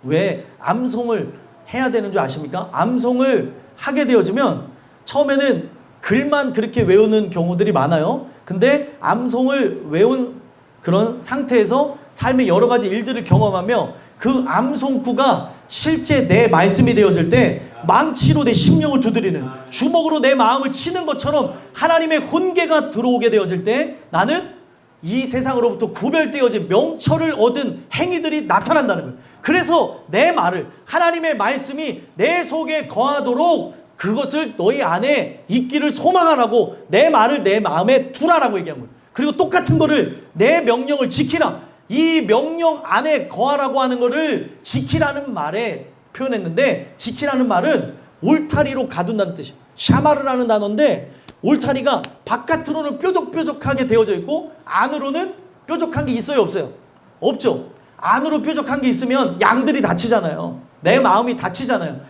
왜 암송을 해야 되는 줄 아십니까? 암송을 하게 되어지면 처음에는 글만 그렇게 외우는 경우들이 많아요. 근데 암송을 외운 그런 상태에서 삶의 여러 가지 일들을 경험하며 그 암송구가 실제 내 말씀이 되어질 때 망치로 내 심령을 두드리는, 주먹으로 내 마음을 치는 것처럼 하나님의 훈계가 들어오게 되어질 때 나는 이 세상으로부터 구별되어진 명철을 얻은 행위들이 나타난다는 거예요. 그래서 내 말을, 하나님의 말씀이 내 속에 거하도록 그것을 너희 안에 있기를 소망하라고 내 말을 내 마음에 두라라고 얘기한 거예요. 그리고 똑같은 거를 내 명령을 지키라, 이 명령 안에 거하라고 하는 거를 지키라는 말에 표현했는데, 지키라는 말은 울타리로 가둔다는 뜻이에요. 샤마르라는 단어인데 울타리가 바깥으로는 뾰족뾰족하게 되어져 있고 안으로는 뾰족한 게 있어요, 없어요? 없죠. 안으로 뾰족한 게 있으면 양들이 다치잖아요. 내 마음이 다치잖아요.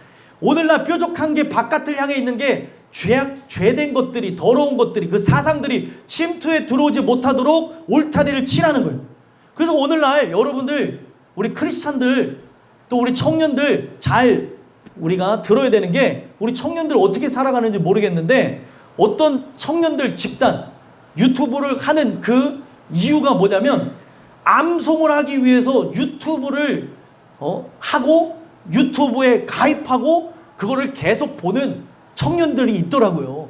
오늘날 뾰족한 게 바깥을 향해 있는 게 죄된 것들이, 더러운 것들이, 그 사상들이 침투해 들어오지 못하도록 울타리를 치라는 거예요. 그래서 오늘날 여러분들, 우리 크리스찬들, 또 우리 청년들 잘 우리가 들어야 되는 게, 우리 청년들 어떻게 살아가는지 모르겠는데 어떤 청년들 집단 유튜브를 하는 그 이유가 뭐냐면 암송을 하기 위해서 유튜브를 하고 유튜브에 가입하고 그거를 계속 보는 청년들이 있더라고요.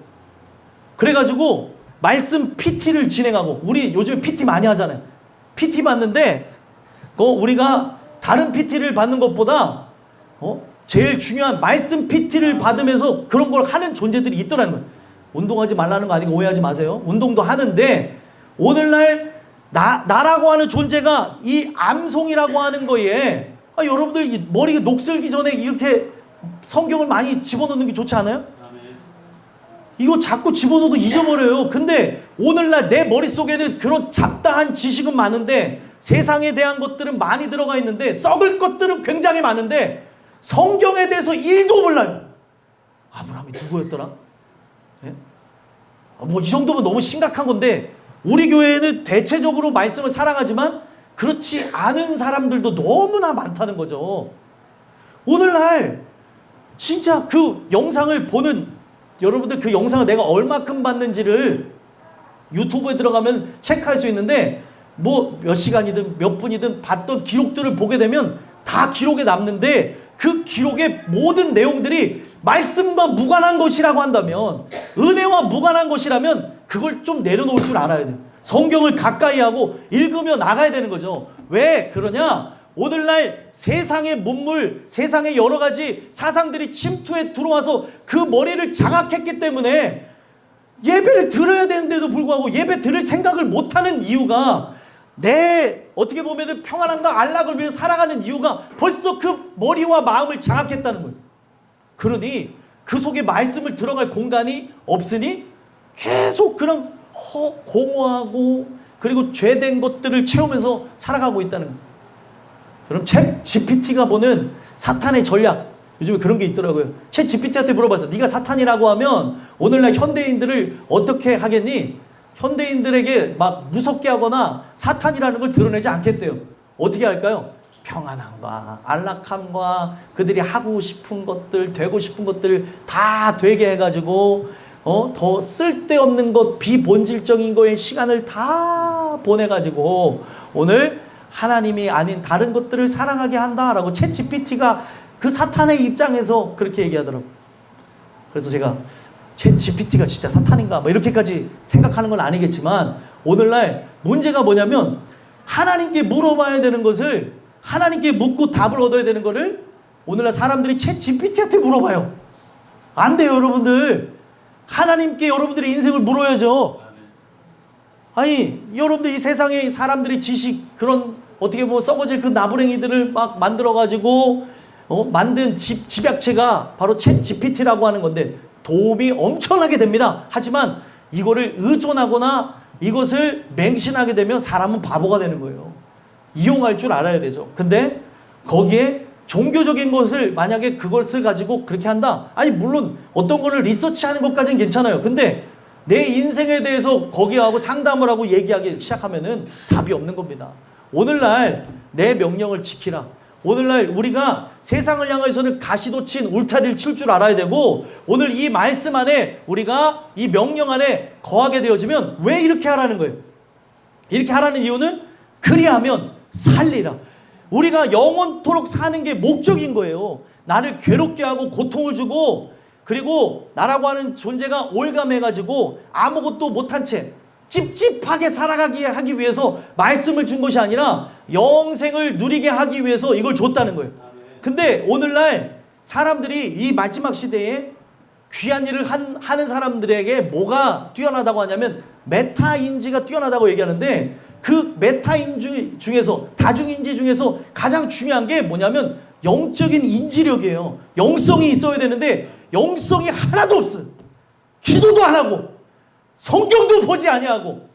그래가지고 말씀 PT를 진행하고, 우리 요즘에 PT 많이 하잖아요. PT 받는데 우리가 다른 PT를 받는 것보다 제일 중요한 말씀 PT를 받으면서 그런 걸 하는 존재들이 있더라는 거예요. 운동하지 말라는 거 아니고 오해하지 마세요. 운동도 하는데 오늘날 나라고 하는 존재가 이 암송이라고 하는 거에 여러분들 머리가 녹슬기 전에 이렇게 성경을 많이 집어넣는 게 좋지 않아요? 이거 자꾸 집어넣어도 잊어버려요. 근데 오늘날 내 머릿속에는 그런 잡다한 지식은 많은데, 세상에 대한 것들은 많이 들어가 있는데, 썩을 것들은 굉장히 많은데 성경에 대해서 1도 몰라요. 아브라함이 누구였더라? 예? 뭐 이 정도면 너무 심각한 건데, 우리 교회는 대체적으로 말씀을 사랑하지만 그렇지 않은 사람들도 너무나 많다는 거죠. 오늘날 진짜 그 영상을 보는 여러분들, 그 영상을 내가 얼마큼 봤는지를 유튜브에 들어가면 체크할 수 있는데, 뭐 몇 시간이든 몇 분이든 봤던 기록들을 보게 되면 다 기록에 남는데 그 기록의 모든 내용들이 말씀과 무관한 것이라고 한다면, 은혜와 무관한 것이라면 그걸 좀 내려놓을 줄 알아야 돼요. 성경을 가까이 하고 읽으며 나가야 되는 거죠. 왜 그러냐? 오늘날 세상의 문물, 세상의 여러 가지 사상들이 침투해 들어와서 그 머리를 장악했기 때문에 예배를 드려야 되는데도 불구하고 예배 드릴 생각을 못하는 이유가, 내 어떻게 보면 평안함과 안락을 위해서 살아가는 이유가 벌써 그 머리와 마음을 장악했다는 거예요. 그러니 그 속에 말씀을 들어갈 공간이 없으니 계속 그런 공허하고 그리고 죄된 것들을 채우면서 살아가고 있다는 거예요. 그럼 챗 GPT가 보는 사탄의 전략, 요즘에 그런 게 있더라고요. 챗 GPT한테 물어봤어. 네가 사탄이라고 하면 오늘날 현대인들을 어떻게 하겠니? 현대인들에게 막 무섭게 하거나 사탄이라는 걸 드러내지 않겠대요. 어떻게 할까요? 평안함과 안락함과 그들이 하고 싶은 것들, 되고 싶은 것들을 다 되게 해가지고 더 쓸데없는 것, 비본질적인 거에 시간을 다 보내가지고 오늘 하나님이 아닌 다른 것들을 사랑하게 한다라고 챗 GPT가 그 사탄의 입장에서 그렇게 얘기하더라고요. 그래서 제가 챗 GPT가 진짜 사탄인가 뭐 이렇게까지 생각하는 건 아니겠지만, 오늘날 문제가 뭐냐면 하나님께 물어봐야 되는 것을, 하나님께 묻고 답을 얻어야 되는 거를 오늘날 사람들이 챗 GPT한테 물어봐요. 안 돼요, 여러분들. 하나님께 여러분들의 인생을 물어야죠. 아니, 여러분들 이 세상에 사람들이 지식, 그런 어떻게 보면 썩어질 그 나부랭이들을 막 만들어가지고 만든 집약체가 바로 챗 GPT라고 하는 건데 도움이 엄청나게 됩니다. 하지만 이거를 의존하거나 이것을 맹신하게 되면 사람은 바보가 되는 거예요. 이용할 줄 알아야 되죠. 근데 거기에 종교적인 것을, 만약에 그것을 가지고 그렇게 한다? 아니, 물론 어떤 거를 리서치하는 것까지는 괜찮아요. 근데 내 인생에 대해서 거기하고 상담을 하고 얘기하기 시작하면은 답이 없는 겁니다. 오늘날 내 명령을 지키라. 오늘날 우리가 세상을 향해서는 가시돋친 울타리를 칠 줄 알아야 되고, 오늘 이 말씀 안에 우리가 이 명령 안에 거하게 되어지면 왜 이렇게 하라는 거예요? 이렇게 하라는 이유는 그리하면 살리라. 우리가 영원토록 사는 게 목적인 거예요. 나를 괴롭게 하고 고통을 주고, 그리고 나라고 하는 존재가 올감해가지고 아무것도 못한 채 찝찝하게 살아가게 하기 위해서 말씀을 준 것이 아니라 영생을 누리게 하기 위해서 이걸 줬다는 거예요. 근데 오늘날 사람들이 이 마지막 시대에 귀한 일을 하는 사람들에게 뭐가 뛰어나다고 하냐면 메타인지가 뛰어나다고 얘기하는데, 그 메타인지 중에서, 다중인지 중에서 가장 중요한 게 뭐냐면 영적인 인지력이에요. 영성이 있어야 되는데 영성이 하나도 없어요. 기도도 안 하고 성경도 보지 아니하고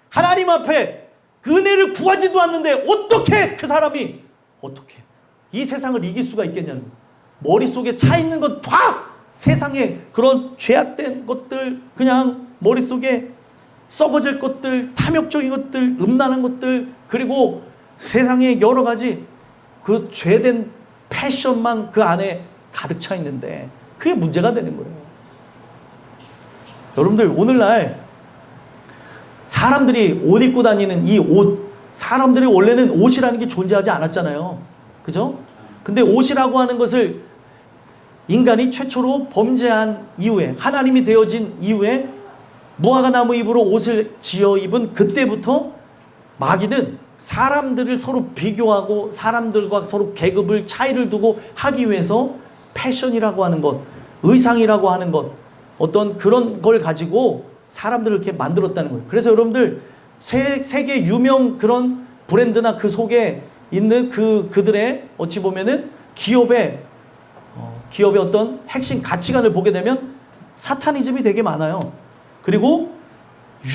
하나님 앞에 은혜를 구하지도 않는데 어떻게 그 사람이 어떻게 이 세상을 이길 수가 있겠냐는 거예요. 머릿속에 차 있는 것 다 세상에 그런 죄악된 것들, 그냥 머릿속에 썩어질 것들, 탐욕적인 것들, 음란한 것들, 그리고 세상에 여러 가지 그 죄된 패션만 그 안에 가득 차 있는데 그게 문제가 되는 거예요. 여러분들, 오늘날 사람들이 옷 입고 다니는 이 옷, 사람들이 원래는 옷이라는 게 존재하지 않았잖아요. 그죠? 근데 옷이라고 하는 것을 인간이 최초로 범죄한 이후에, 하나님이 되어진 이후에 무화과 나무 잎으로 옷을 지어 입은 그때부터 마귀는 사람들을 서로 비교하고 사람들과 서로 계급을 차이를 두고 하기 위해서 패션이라고 하는 것, 의상이라고 하는 것, 어떤 그런 걸 가지고 사람들을 이렇게 만들었다는 거예요. 그래서 여러분들 세계 유명 그런 브랜드나 그 속에 있는 그들의 어찌 보면은 기업의 어떤 핵심 가치관을 보게 되면 사타니즘이 되게 많아요. 그리고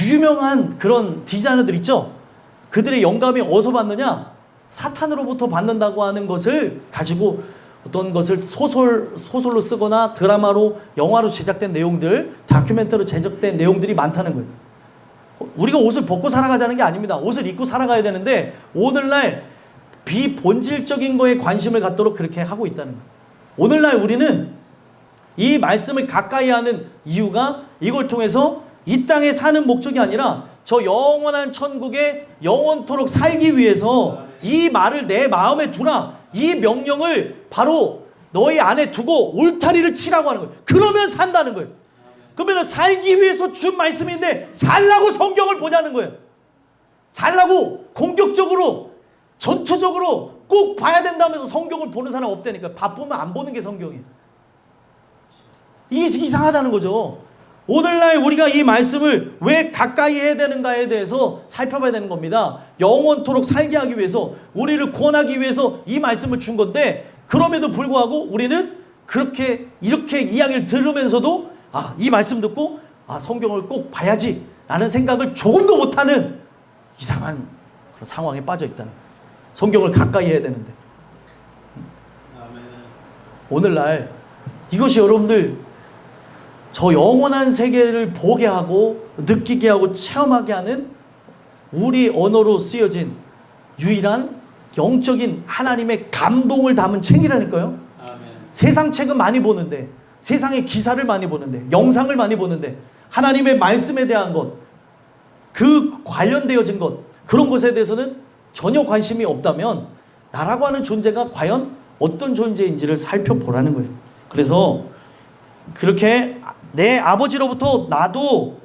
유명한 그런 디자이너들 있죠. 그들의 영감이 어디서 받느냐? 사탄으로부터 받는다고 하는 것을 가지고 어떤 것을 소설로 쓰거나 드라마로, 영화로 제작된 내용들, 다큐멘터리로 제작된 내용들이 많다는 거예요. 우리가 옷을 벗고 살아가자는 게 아닙니다. 옷을 입고 살아가야 되는데 오늘날 비본질적인 거에 관심을 갖도록 그렇게 하고 있다는 거예요. 오늘날 우리는 이 말씀을 가까이 하는 이유가 이걸 통해서 이 땅에 사는 목적이 아니라 저 영원한 천국에 영원토록 살기 위해서 이 말을 내 마음에 두라. 이 명령을 바로 너희 안에 두고 울타리를 치라고 하는 거예요. 그러면 산다는 거예요. 그러면 살기 위해서 준 말씀인데 살라고 성경을 보냐는 거예요. 살라고 공격적으로 전투적으로 꼭 봐야 된다면서 성경을 보는 사람 없다니까. 바쁘면 안 보는 게 성경이에요. 이게 이상하다는 거죠. 오늘날 우리가 이 말씀을 왜 가까이 해야 되는가에 대해서 살펴봐야 되는 겁니다. 영원토록 살게 하기 위해서, 우리를 구원하기 위해서 이 말씀을 준 건데, 그럼에도 불구하고 우리는 이렇게 이야기를 들으면서도 이 말씀 듣고 성경을 꼭 봐야지 라는 생각을 조금도 못하는 이상한 그런 상황에 빠져 있다는 거예요. 성경을 가까이 해야 되는데. 오늘날 이것이 여러분들 저 영원한 세계를 보게 하고 느끼게 하고 체험하게 하는 우리 언어로 쓰여진 유일한 영적인 하나님의 감동을 담은 책이라니까요. 아멘. 세상 책은 많이 보는데, 세상의 기사를 많이 보는데, 영상을 많이 보는데, 하나님의 말씀에 대한 것, 그 관련되어진 것, 그런 것에 대해서는 전혀 관심이 없다면 나라고 하는 존재가 과연 어떤 존재인지를 살펴보라는 거예요. 그래서 그렇게 내 아버지로부터 나도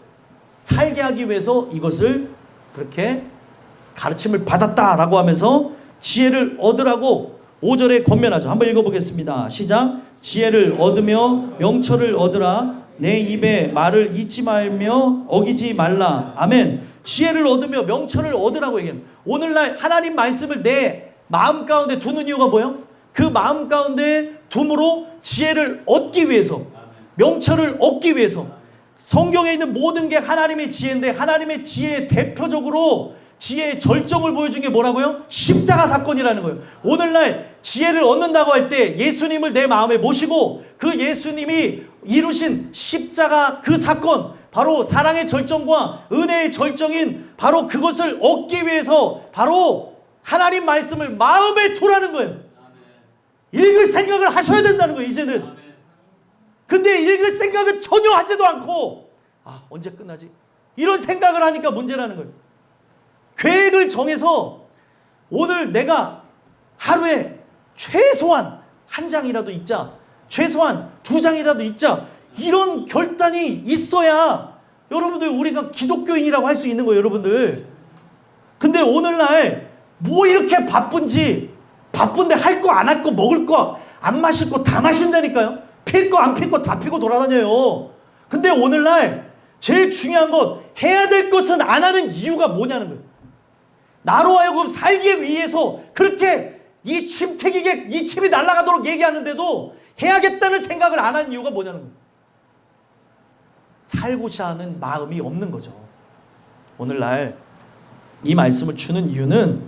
살게 하기 위해서 이것을 그렇게 가르침을 받았다라고 하면서 지혜를 얻으라고 5절에 권면하죠. 한번 읽어보겠습니다. 시작. 지혜를 얻으며 명철을 얻으라. 내 입에 말을 잊지 말며 어기지 말라. 아멘. 지혜를 얻으며 명철을 얻으라고 얘기해요. 오늘날 하나님 말씀을 내 마음 가운데 두는 이유가 뭐예요? 그 마음 가운데 둠으로 지혜를 얻기 위해서, 명철을 얻기 위해서. 성경에 있는 모든 게 하나님의 지혜인데, 하나님의 지혜의 대표적으로 지혜의 절정을 보여준 게 뭐라고요? 십자가 사건이라는 거예요. 오늘날 지혜를 얻는다고 할 때 예수님을 내 마음에 모시고 그 예수님이 이루신 십자가 그 사건, 바로 사랑의 절정과 은혜의 절정인 바로 그것을 얻기 위해서 바로 하나님 말씀을 마음에 두라는 거예요. 읽을 생각을 하셔야 된다는 거예요, 이제는. 근데 읽을 생각은 전혀 하지도 않고 언제 끝나지? 이런 생각을 하니까 문제라는 거예요. 계획을 정해서 오늘 내가 하루에 최소한 한 장이라도 읽자, 최소한 2장이라도 읽자, 이런 결단이 있어야 여러분들 우리가 기독교인이라고 할 수 있는 거예요, 여러분들. 근데 오늘날 뭐 이렇게 바쁜지, 바쁜데 할 거 안 할 거, 먹을 거 안 마실 거 다 마신다니까요. 필 거 안 필 거 다 피고 돌아다녀요. 근데 오늘날 제일 중요한 것, 해야 될 것은 안 하는 이유가 뭐냐는 거예요. 나로 하여금 살기 위해서 그렇게 이 침이 날아가도록 얘기하는데도 해야겠다는 생각을 안 하는 이유가 뭐냐는 거예요. 살고자 하는 마음이 없는 거죠. 오늘날 이 말씀을 주는 이유는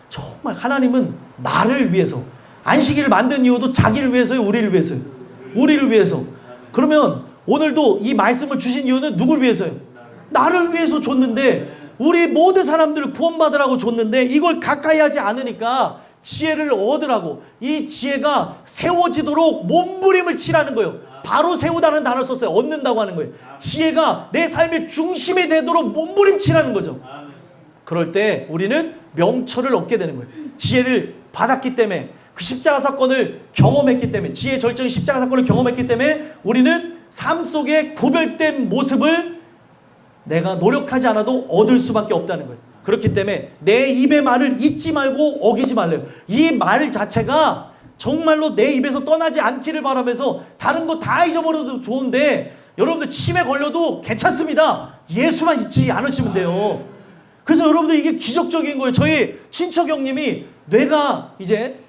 정말 하나님은 나를 위해서, 안식일을 만든 이유도 자기를 위해서요, 우리를 위해서요? 우리를 위해서. 그러면 오늘도 이 말씀을 주신 이유는 누굴 위해서요? 나를 위해서 줬는데, 우리 모든 사람들을 구원받으라고 줬는데 이걸 가까이 하지 않으니까 지혜를 얻으라고, 이 지혜가 세워지도록 몸부림을 치라는 거예요. 바로 세우다는 단어를 썼어요. 얻는다고 하는 거예요. 지혜가 내 삶의 중심이 되도록 몸부림 치라는 거죠. 그럴 때 우리는 명철을 얻게 되는 거예요. 지혜를 받았기 때문에, 그 십자가 사건을 경험했기 때문에, 지혜의 절정인 십자가 사건을 경험했기 때문에 우리는 삶 속에 구별된 모습을 내가 노력하지 않아도 얻을 수밖에 없다는 거예요. 그렇기 때문에 내 입의 말을 잊지 말고 어기지 말래요. 이 말 자체가 정말로 내 입에서 떠나지 않기를 바라면서, 다른 거 다 잊어버려도 좋은데 여러분들 치매 걸려도 괜찮습니다. 예수만 잊지 않으시면 돼요. 그래서 여러분들 이게 기적적인 거예요. 저희 친척 형님이 뇌가 이제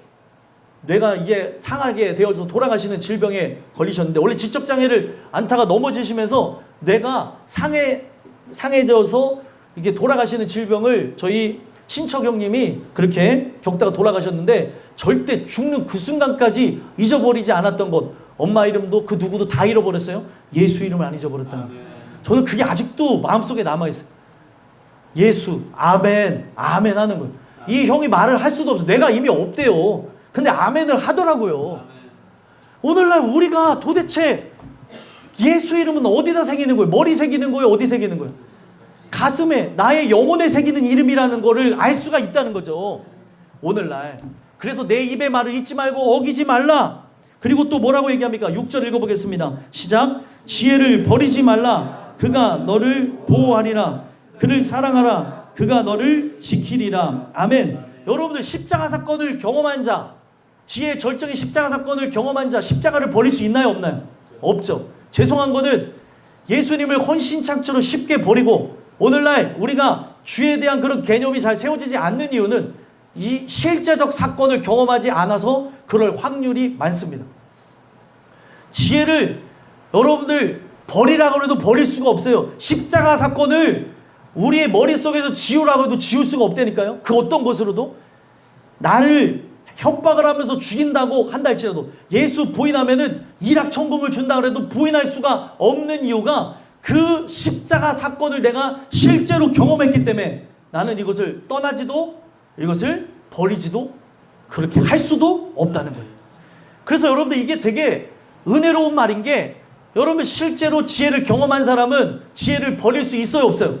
상하게 되어서 돌아가시는 질병에 걸리셨는데, 원래 지적장애를 앓다가 넘어지시면서 뇌가 상해져서 이게 돌아가시는 질병을 저희 친척 형님이 그렇게 겪다가 돌아가셨는데, 절대 죽는 그 순간까지 잊어버리지 않았던 것, 엄마 이름도 그 누구도 다 잃어버렸어요. 예수 이름을 안 잊어버렸다는 거예요. 저는 그게 아직도 마음속에 남아있어요. 예수, 아멘, 아멘 하는 거예요. 이 형이 말을 할 수도 없어요. 뇌가 이미 없대요. 근데 아멘을 하더라고요. 오늘날 우리가 도대체 예수 이름은 어디다 새기는 거예요? 머리 새기는 거예요? 어디 새기는 거예요? 가슴에, 나의 영혼에 새기는 이름이라는 거를 알 수가 있다는 거죠. 오늘날. 그래서 내 입의 말을 잊지 말고 어기지 말라. 그리고 또 뭐라고 얘기합니까? 6절 읽어보겠습니다. 시작. 지혜를 버리지 말라. 그가 너를 보호하리라. 그를 사랑하라. 그가 너를 지키리라. 아멘. 여러분들 십자가 사건을 경험한 자, 지혜의 절정의 십자가 사건을 경험한 자, 십자가를 버릴 수 있나요? 없나요? 없죠. 죄송한 거는 예수님을 헌신창조로 쉽게 버리고 오늘날 우리가 주에 대한 그런 개념이 잘 세워지지 않는 이유는 이 실제적 사건을 경험하지 않아서 그럴 확률이 많습니다. 지혜를 여러분들 버리라고 해도 버릴 수가 없어요. 십자가 사건을 우리의 머릿속에서 지우라고 해도 지울 수가 없다니까요. 그 어떤 것으로도. 나를 협박을 하면서 죽인다고 한다 할지라도 예수 부인하면은 일확천금을 준다 그래도 부인할 수가 없는 이유가 그 십자가 사건을 내가 실제로 경험했기 때문에 나는 이것을 떠나지도 이것을 버리지도 그렇게 할 수도 없다는 거예요. 그래서 여러분들 이게 되게 은혜로운 말인 게 여러분 실제로 지혜를 경험한 사람은 지혜를 버릴 수 있어요 없어요?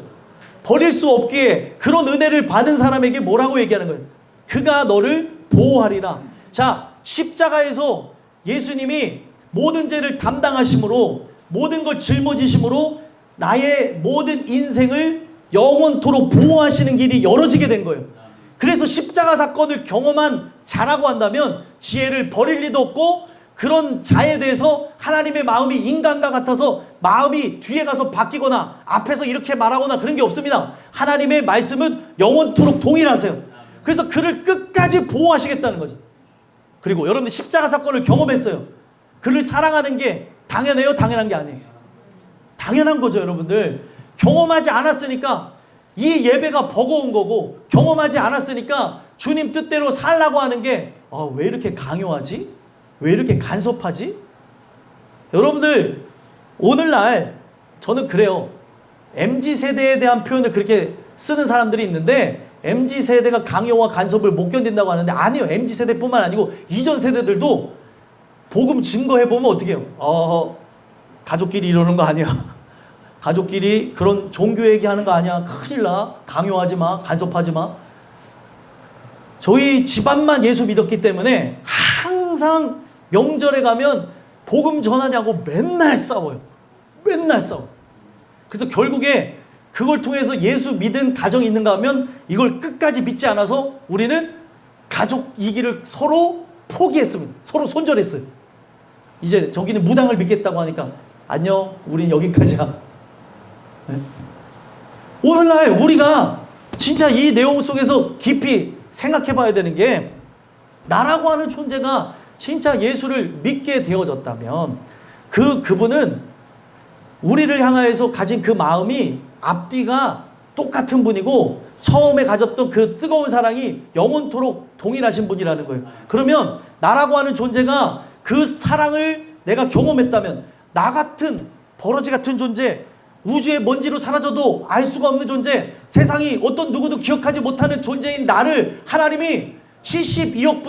버릴 수 없기에 그런 은혜를 받은 사람에게 뭐라고 얘기하는 거예요? 그가 너를 보호하리라. 자, 십자가에서 예수님이 모든 죄를 담당하심으로 모든 걸 짊어지심으로 나의 모든 인생을 영원토록 보호하시는 길이 열어지게 된 거예요. 그래서 십자가 사건을 경험한 자라고 한다면 지혜를 버릴 리도 없고 그런 자에 대해서 하나님의 마음이 인간과 같아서 마음이 뒤에 가서 바뀌거나 앞에서 이렇게 말하거나 그런 게 없습니다. 하나님의 말씀은 영원토록 동일하세요. 그래서 그를 끝까지 보호하시겠다는 거죠. 그리고 여러분들 십자가 사건을 경험했어요. 그를 사랑하는 게 당연해요? 당연한 게 아니에요. 당연한 거죠 여러분들. 경험하지 않았으니까 이 예배가 버거운 거고 경험하지 않았으니까 주님 뜻대로 살라고 하는 게 왜 이렇게 강요하지? 왜 이렇게 간섭하지? 여러분들 오늘날 저는 그래요. MZ세대에 대한 표현을 그렇게 쓰는 사람들이 있는데 MZ세대가 강요와 간섭을 못 견딘다고 하는데 아니요. MZ세대뿐만 아니고 이전 세대들도 복음 증거해보면 어떻게 해요? 가족끼리 이러는 거 아니야. 가족끼리 그런 종교 얘기하는 거 아니야. 큰일 나. 강요하지 마. 간섭하지 마. 저희 집안만 예수 믿었기 때문에 항상 명절에 가면 복음 전하냐고 맨날 싸워요. 맨날 싸워. 그래서 결국에 그걸 통해서 예수 믿은 가정이 있는가 하면 이걸 끝까지 믿지 않아서 우리는 가족이기를 서로 포기했습니다. 서로 손절했어요. 이제 저기는 무당을 믿겠다고 하니까 안녕, 우린 여기까지야. 네? 오늘날 우리가 진짜 이 내용 속에서 깊이 생각해 봐야 되는 게 나라고 하는 존재가 진짜 예수를 믿게 되어졌다면 그분은 우리를 향하여서 가진 그 마음이 앞뒤가 똑같은 분이고 처음에 가졌던 그 뜨거운 사랑이 영원토록 동일하신 분이라는 거예요. 그러면 나라고 하는 존재가 그 사랑을 내가 경험했다면 나 같은 버러지 같은 존재, 우주의 먼지로 사라져도 알 수가 없는 존재, 세상이 어떤 누구도 기억하지 못하는 존재인 나를 하나님이 76억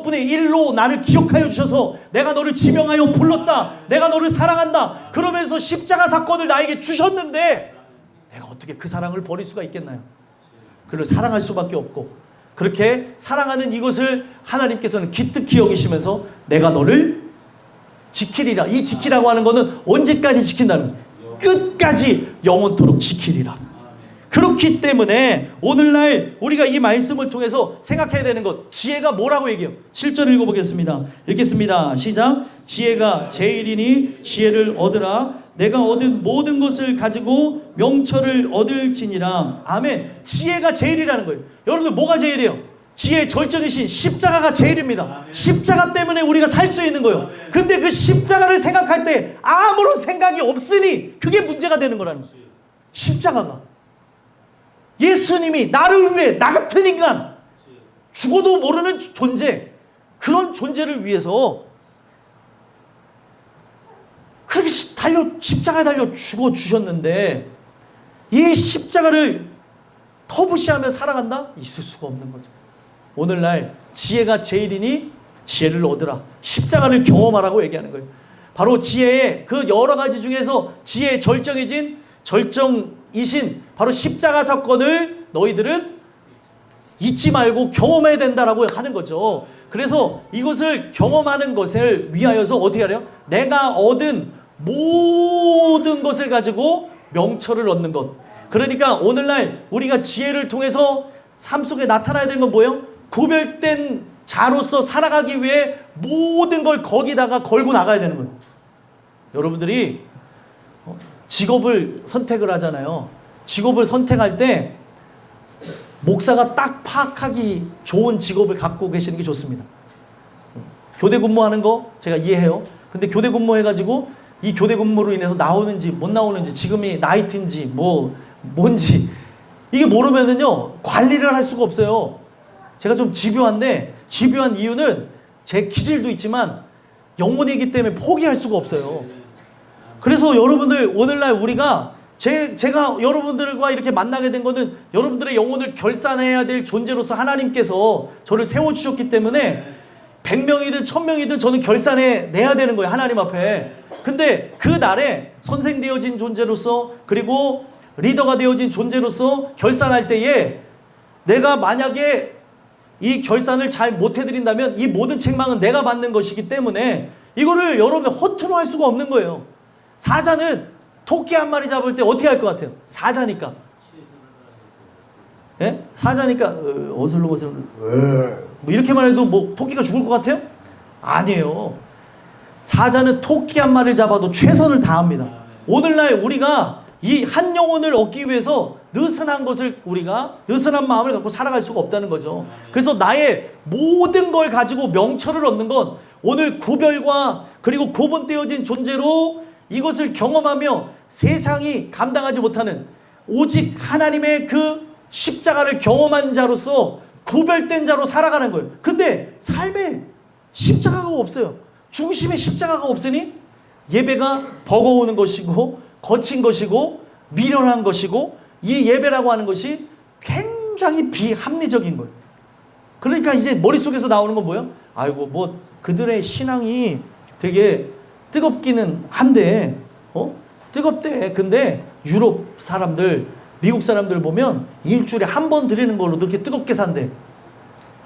분의 1로 나를 기억하여 주셔서 내가 너를 지명하여 불렀다. 내가 너를 사랑한다. 그러면서 십자가 사건을 나에게 주셨는데 내가 어떻게 그 사랑을 버릴 수가 있겠나요? 그를 사랑할 수밖에 없고 그렇게 사랑하는 이것을 하나님께서는 기특히 여기시면서 내가 너를 지키리라. 이 지키라고 하는 것은 언제까지 지킨다는 거예요? 끝까지 영원토록 지키리라. 그렇기 때문에 오늘날 우리가 이 말씀을 통해서 생각해야 되는 것, 지혜가 뭐라고 얘기해요? 7절 읽어보겠습니다. 읽겠습니다. 시작. 지혜가 제일이니 지혜를 얻으라. 내가 얻은 모든 것을 가지고 명철을 얻을지니라. 아멘. 지혜가 제일이라는 거예요. 여러분들 뭐가 제일이에요? 지혜의 절정이신 십자가가 제일입니다. 십자가 때문에 우리가 살 수 있는 거예요. 근데 그 십자가를 생각할 때 아무런 생각이 없으니 그게 문제가 되는 거라는 거예요. 십자가가. 예수님이 나를 위해 나 같은 인간, 죽어도 모르는 존재, 그런 존재를 위해서 그렇게 십자가에 달려 죽어 주셨는데 이 십자가를 터부시하며 살아간다? 있을 수가 없는 거죠. 오늘날 지혜가 제일이니 지혜를 얻으라. 십자가를 경험하라고 얘기하는 거예요. 바로 지혜의 그 여러 가지 중에서 지혜의 절정이신 바로 십자가 사건을 너희들은 잊지 말고 경험해야 된다라고 하는 거죠. 그래서 이것을 경험하는 것을 위하여서 어떻게 하래요? 내가 얻은 모든 것을 가지고 명철을 얻는 것. 그러니까 오늘날 우리가 지혜를 통해서 삶 속에 나타나야 되는 건 뭐예요? 구별된 자로서 살아가기 위해 모든 걸 거기다가 걸고 나가야 되는 거예요. 여러분들이 직업을 선택을 하잖아요. 직업을 선택할 때 목사가 딱 파악하기 좋은 직업을 갖고 계시는 게 좋습니다. 교대 근무하는 거 제가 이해해요. 근데 교대 근무해가지고 이 교대 근무로 인해서 나오는지 못 나오는지, 지금이 나이트인지 뭔지 이게 모르면은요 관리를 할 수가 없어요. 제가 좀 집요한데, 집요한 이유는 제 기질도 있지만 영혼이기 때문에 포기할 수가 없어요. 그래서 여러분들 오늘날 우리가 제가 여러분들과 이렇게 만나게 된 거는 여러분들의 영혼을 결산해야 될 존재로서 하나님께서 저를 세워주셨기 때문에 100명이든 1000명이든 저는 결산해 내야 되는 거예요, 하나님 앞에. 근데 그 날에 선생 되어진 존재로서, 그리고 리더가 되어진 존재로서 결산할 때에 내가 만약에 이 결산을 잘 못해드린다면 이 모든 책망은 내가 받는 것이기 때문에 이거를 여러분들 허투루 할 수가 없는 거예요. 사자는 토끼 한 마리 잡을 때 어떻게 할 것 같아요? 사자니까. 예? 사자니까 어슬렁어슬렁 뭐 이렇게만 해도 뭐 토끼가 죽을 것 같아요? 아니에요. 사자는 토끼 한 마리를 잡아도 최선을 다합니다. 오늘날 우리가 이 한 영혼을 얻기 위해서 느슨한 것을, 우리가 느슨한 마음을 갖고 살아갈 수가 없다는 거죠. 그래서 나의 모든 걸 가지고 명철을 얻는 건 오늘 구별과 그리고 구분되어진 존재로 이것을 경험하며 세상이 감당하지 못하는 오직 하나님의 그 십자가를 경험한 자로서 구별된 자로 살아가는 거예요. 근데 삶에 십자가가 없어요. 중심에 십자가가 없으니 예배가 버거우는 것이고 거친 것이고 미련한 것이고, 이 예배라고 하는 것이 굉장히 비합리적인 거예요. 그러니까 이제 머릿속에서 나오는 건 뭐예요? 아이고 뭐 그들의 신앙이 되게 뜨겁기는 한데 뜨겁대. 근데 유럽 사람들, 미국 사람들 보면 일주일에 한 번 드리는 걸로 그렇게 뜨겁게 산대.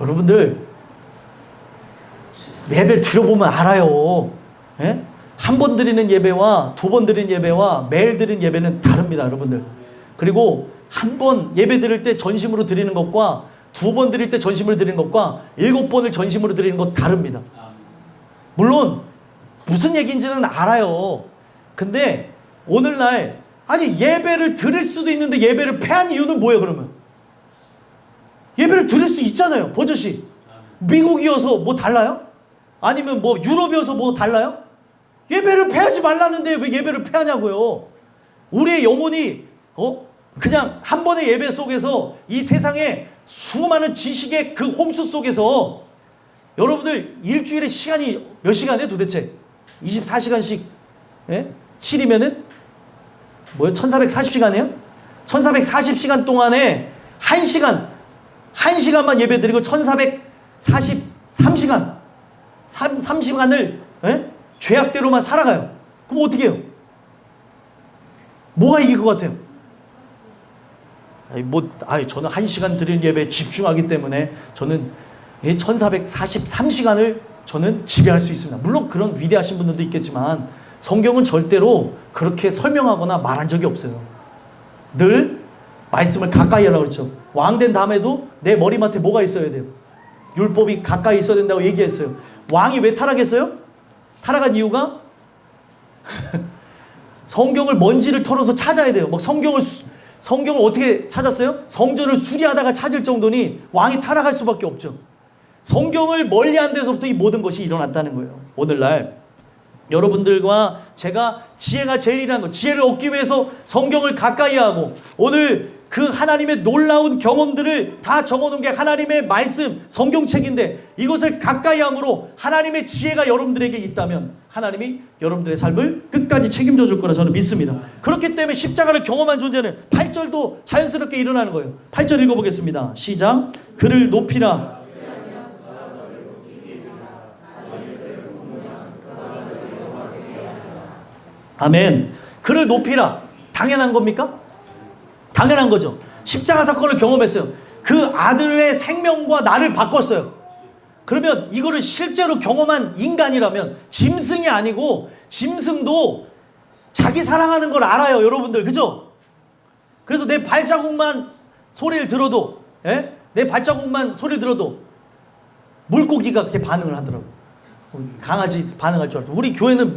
여러분들 예배를 들어보면 알아요. 예? 한 번 드리는 예배와 두 번 드리는 예배와 매일 드리는 예배는 다릅니다, 여러분들. 그리고 한 번 예배 드릴 때 전심으로 드리는 것과 두 번 드릴 때 전심으로 드리는 것과 7번을 전심으로 드리는 것 다릅니다. 물론 무슨 얘기인지는 알아요. 근데 오늘날 아니 예배를 드릴 수도 있는데 예배를 패한 이유는 뭐예요, 그러면? 예배를 드릴 수 있잖아요, 버젓이. 미국이어서 뭐 달라요? 아니면 뭐 유럽이어서 뭐 달라요? 예배를 패하지 말라는데 왜 예배를 패하냐고요. 우리의 영혼이 그냥 한 번의 예배 속에서 이 세상의 수많은 지식의 그 홈수 속에서, 여러분들 일주일에 시간이 몇 시간이에요 도대체? 24시간씩 7이면은 뭐예요? 1440시간이에요? 1440시간 동안에 1시간만 예배 드리고 1443시간 3시간을 죄악대로만 살아가요. 그럼 어떻게 해요? 뭐가 이길 것 같아요? 저는 1시간 드리는 예배에 집중하기 때문에 저는 1443시간을 저는 지배할 수 있습니다. 물론 그런 위대하신 분들도 있겠지만 성경은 절대로 그렇게 설명하거나 말한 적이 없어요. 늘 말씀을 가까이 하라고 그랬죠. 왕된 다음에도 내 머리맡에 뭐가 있어야 돼요? 율법이 가까이 있어야 된다고 얘기했어요. 왕이 왜 타락했어요? 타락한 이유가 성경을 먼지를 털어서 찾아야 돼요. 막 성경을 어떻게 찾았어요? 성전을 수리하다가 찾을 정도니 왕이 타락할 수밖에 없죠. 성경을 멀리한 데서부터 이 모든 것이 일어났다는 거예요. 오늘날 여러분들과 제가 지혜가 제일이라는 것, 지혜를 얻기 위해서 성경을 가까이 하고, 오늘 그 하나님의 놀라운 경험들을 다 적어놓은 게 하나님의 말씀, 성경책인데 이것을 가까이 함으로 하나님의 지혜가 여러분들에게 있다면 하나님이 여러분들의 삶을 끝까지 책임져 줄 거라 저는 믿습니다. 그렇기 때문에 십자가를 경험한 존재는 8절도 자연스럽게 일어나는 거예요. 8절 읽어보겠습니다. 시작. 그를 높이라. 아멘. 그를 높이라. 당연한 겁니까? 당연한 거죠. 십자가 사건을 경험했어요. 그 아들의 생명과 나를 바꿨어요. 그러면 이거를 실제로 경험한 인간이라면, 짐승이 아니고, 짐승도 자기 사랑하는 걸 알아요, 여러분들. 그죠? 그래서 내 발자국만 소리를 들어도, 예? 내 발자국만 소리 들어도 물고기가 그렇게 반응을 하더라고요. 강아지 반응할 줄 알았죠. 우리 교회는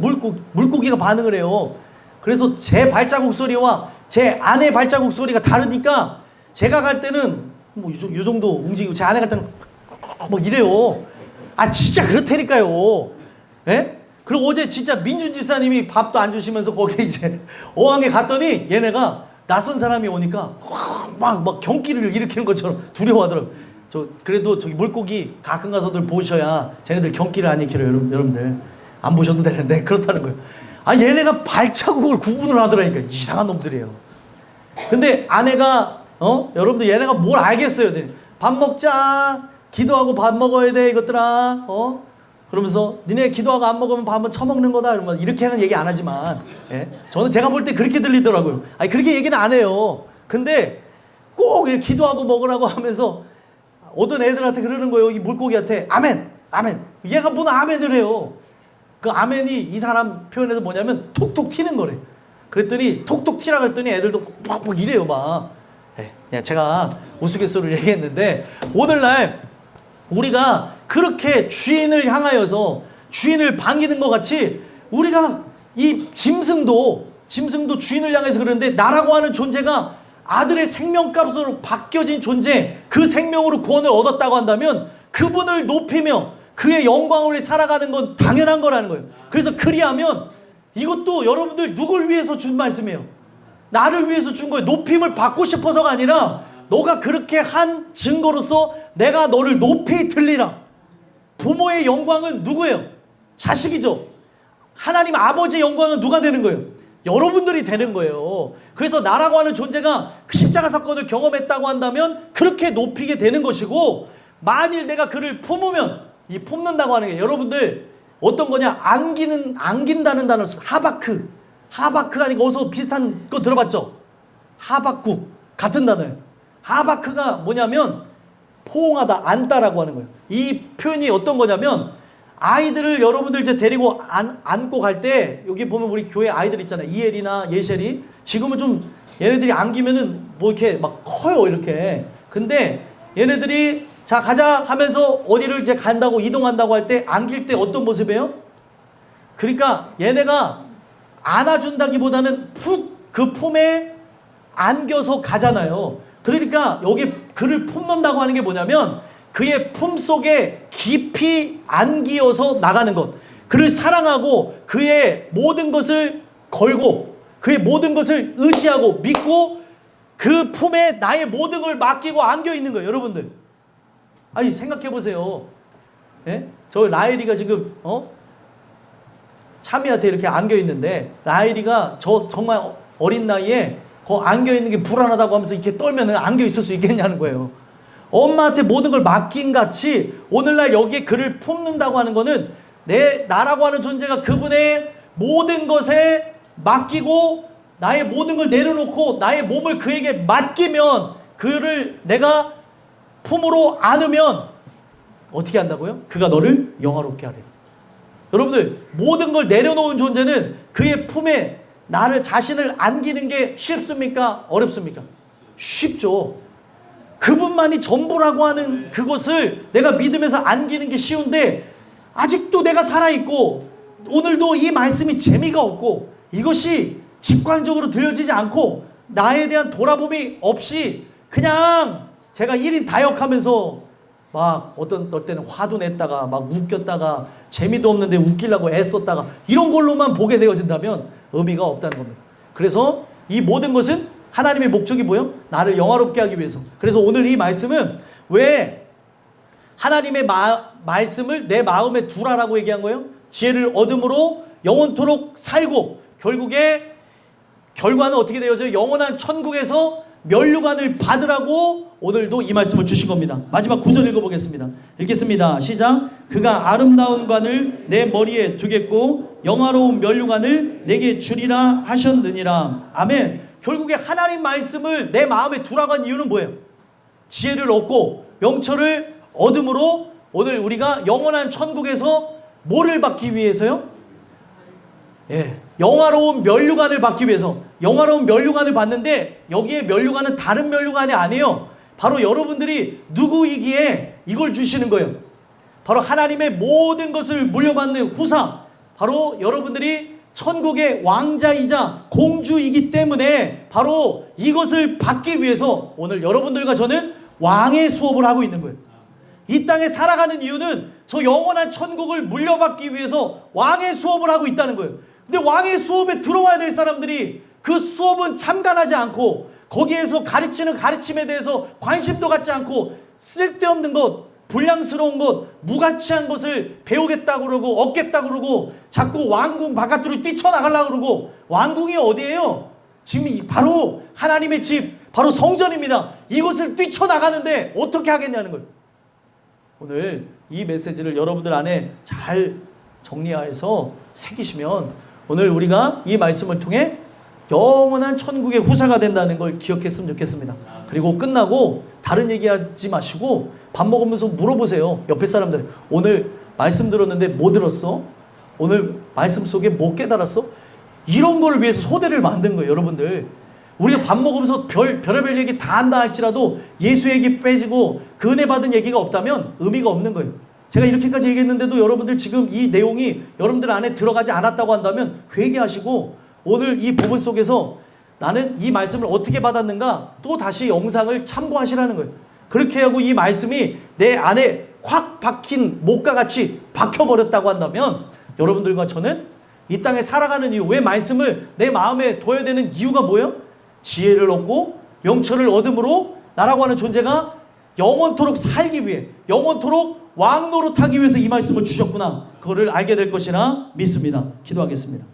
물고기가 반응을 해요. 그래서 제 발자국 소리와 제 아내 발자국 소리가 다르니까, 제가 갈 때는 뭐 이 정도 움직이고, 제 아내 갈 때는 뭐 이래요. 아, 진짜 그렇다니까요. 예? 그리고 어제 진짜 민준 집사님이 밥도 안 주시면서 거기 이제 어항에 갔더니, 얘네가 낯선 사람이 오니까 막 경기를 일으키는 것처럼 두려워하더라고요. 그래도 저기 물고기 가끔 가서들 보셔야 쟤네들 경기를 안 일으켜요, 여러분들. 안 보셔도 되는데 그렇다는 거예요. 아, 얘네가 발자국을 구분을 하더라니까. 이상한 놈들이에요. 근데 아내가, 여러분들 얘네가 뭘 알겠어요. 밥 먹자. 기도하고 밥 먹어야 돼, 이것들아. 그러면서 니네 기도하고 안 먹으면 밥은 처먹는 거다. 이러면 이렇게는 얘기 안 하지만, 예? 저는 제가 볼 때 그렇게 들리더라고요. 아니, 그렇게 얘기는 안 해요. 근데 꼭 기도하고 먹으라고 하면서 어떤 애들한테 그러는 거예요. 이 물고기한테 아멘, 아멘. 얘가 뭔 아멘을 해요. 그 아멘이 이 사람 표현에서 뭐냐면 톡톡 튀는 거래. 그랬더니 톡톡 튀라 그랬더니 애들도 막 이래요, 막. 예, 제가 우스갯소리를 얘기했는데, 오늘날 우리가 그렇게 주인을 향하여서 주인을 반기는 것 같이, 우리가 이 짐승도 주인을 향해서 그러는데, 나라고 하는 존재가 아들의 생명값으로 바뀌어진 존재, 그 생명으로 구원을 얻었다고 한다면 그분을 높이며 그의 영광을 살아가는 건 당연한 거라는 거예요. 그래서 그리하면 이것도 여러분들 누굴 위해서 준 말씀이에요? 나를 위해서 준 거예요. 높임을 받고 싶어서가 아니라, 너가 그렇게 한 증거로서 내가 너를 높이 들리라. 부모의 영광은 누구예요? 자식이죠. 하나님 아버지의 영광은 누가 되는 거예요? 여러분들이 되는 거예요. 그래서 나라고 하는 존재가 그 십자가 사건을 경험했다고 한다면 그렇게 높이게 되는 것이고, 만일 내가 그를 품으면, 이 품는다고 하는 게 여러분들 어떤 거냐? 안긴다는 단어, 하바크가 아니고 어디서 비슷한 거 들어봤죠? 하박국 같은 단어예요. 하바크가 뭐냐면 포옹하다, 안다라고 하는 거예요. 이 표현이 어떤 거냐면, 아이들을 여러분들 이제 데리고 안고 갈 때, 여기 보면 우리 교회 아이들 있잖아요. 이엘이나 예셸이. 지금은 좀 얘네들이 안기면은 뭐 이렇게 막 커요, 이렇게. 근데 얘네들이 자, 가자 하면서 어디를 이제 간다고, 이동한다고 할 때 안길 때 어떤 모습이에요? 그러니까 얘네가 안아준다기보다는 푹 그 품에 안겨서 가잖아요. 그러니까 여기 그를 품는다고 하는 게 뭐냐면, 그의 품 속에 깊이 안기어서 나가는 것. 그를 사랑하고 그의 모든 것을 걸고 그의 모든 것을 의지하고 믿고 그 품에 나의 모든 걸 맡기고 안겨 있는 거예요, 여러분들. 아니, 생각해 보세요. 예? 저 라일이가 지금 차미한테 이렇게 안겨 있는데, 라일이가 저 정말 어린 나이에 거 안겨 있는 게 불안하다고 하면서 이렇게 떨면은 안겨 있을 수 있겠냐는 거예요. 엄마한테 모든 걸 맡긴 같이 오늘날 여기에 그를 품는다고 하는 거는, 나라고 하는 존재가 그분의 모든 것에 맡기고 나의 모든 걸 내려놓고 나의 몸을 그에게 맡기면, 그를 내가 품으로 안으면 어떻게 한다고요? 그가 너를 영화롭게 하리라. 여러분들, 모든 걸 내려놓은 존재는 그의 품에 자신을 안기는 게 쉽습니까? 어렵습니까? 쉽죠. 그분만이 전부라고 하는 그것을 내가 믿으면서 안기는 게 쉬운데, 아직도 내가 살아있고 오늘도 이 말씀이 재미가 없고 이것이 직관적으로 들려지지 않고 나에 대한 돌아봄이 없이 그냥 제가 1인 다역하면서 막 어떤 때는 화도 냈다가 막 웃겼다가 재미도 없는데 웃기려고 애썼다가 이런 걸로만 보게 되어진다면 의미가 없다는 겁니다. 그래서 이 모든 것은 하나님의 목적이 뭐예요? 나를 영화롭게 하기 위해서. 그래서 오늘 이 말씀은 왜 하나님의 말씀을 내 마음에 두라라고 얘기한 거예요? 지혜를 얻음으로 영원토록 살고, 결국에 결과는 어떻게 되어져요? 영원한 천국에서 면류관을 받으라고 오늘도 이 말씀을 주신 겁니다. 마지막 9절 읽어보겠습니다. 읽겠습니다. 시작. 그가 아름다운 관을 내 머리에 두겠고 영화로운 면류관을 내게 주리라 하셨느니라. 아멘. 결국에 하나님 말씀을 내 마음에 두라고 한 이유는 뭐예요? 지혜를 얻고 명철을 얻음으로 오늘 우리가 영원한 천국에서 뭐를 받기 위해서요? 예, 영화로운 면류관을 받기 위해서 영화로운 면류관을 받는데 여기에 면류관은 다른 면류관이 아니에요. 바로 여러분들이 누구이기에 이걸 주시는 거예요. 바로 하나님의 모든 것을 물려받는 후사, 바로 여러분들이 천국의 왕자이자 공주이기 때문에 바로 이것을 받기 위해서 오늘 여러분들과 저는 왕의 수업을 하고 있는 거예요. 이 땅에 살아가는 이유는 저 영원한 천국을 물려받기 위해서 왕의 수업을 하고 있다는 거예요. 근데 왕의 수업에 들어와야 될 사람들이 그 수업은 참관하지 않고 거기에서 가르치는 가르침에 대해서 관심도 갖지 않고 쓸데없는 것, 불량스러운 것, 무가치한 것을 배우겠다고 그러고 얻겠다고 그러고 자꾸 왕궁 바깥으로 뛰쳐나가려고 그러고 왕궁이 어디예요? 지금 바로 하나님의 집, 바로 성전입니다. 이것을 뛰쳐나가는데 어떻게 하겠냐는 거예요. 오늘 이 메시지를 여러분들 안에 잘 정리해서 새기시면 오늘 우리가 이 말씀을 통해 영원한 천국의 후사가 된다는 걸 기억했으면 좋겠습니다. 그리고 끝나고 다른 얘기하지 마시고 밥 먹으면서 물어보세요. 옆에 사람들, 오늘 말씀 들었는데 뭐 들었어? 오늘 말씀 속에 뭐 깨달았어? 이런 걸 위해서 소대를 만든 거예요. 여러분들, 우리가 밥 먹으면서 별의별 얘기 다 한다 할지라도 예수 얘기 빼지고 그 은혜 받은 얘기가 없다면 의미가 없는 거예요. 제가 이렇게까지 얘기했는데도 여러분들 지금 이 내용이 여러분들 안에 들어가지 않았다고 한다면 회개하시고 오늘 이 부분 속에서 나는 이 말씀을 어떻게 받았는가 또 다시 영상을 참고하시라는 거예요. 그렇게 하고 이 말씀이 내 안에 확 박힌 못과 같이 박혀버렸다고 한다면 여러분들과 저는 이 땅에 살아가는 이유, 왜 말씀을 내 마음에 둬야 되는 이유가 뭐예요? 지혜를 얻고 명철을 얻음으로 나라고 하는 존재가 영원토록 살기 위해, 영원토록 왕노릇하기 위해서 이 말씀을 주셨구나, 그거를 알게 될 것이라 믿습니다. 기도하겠습니다.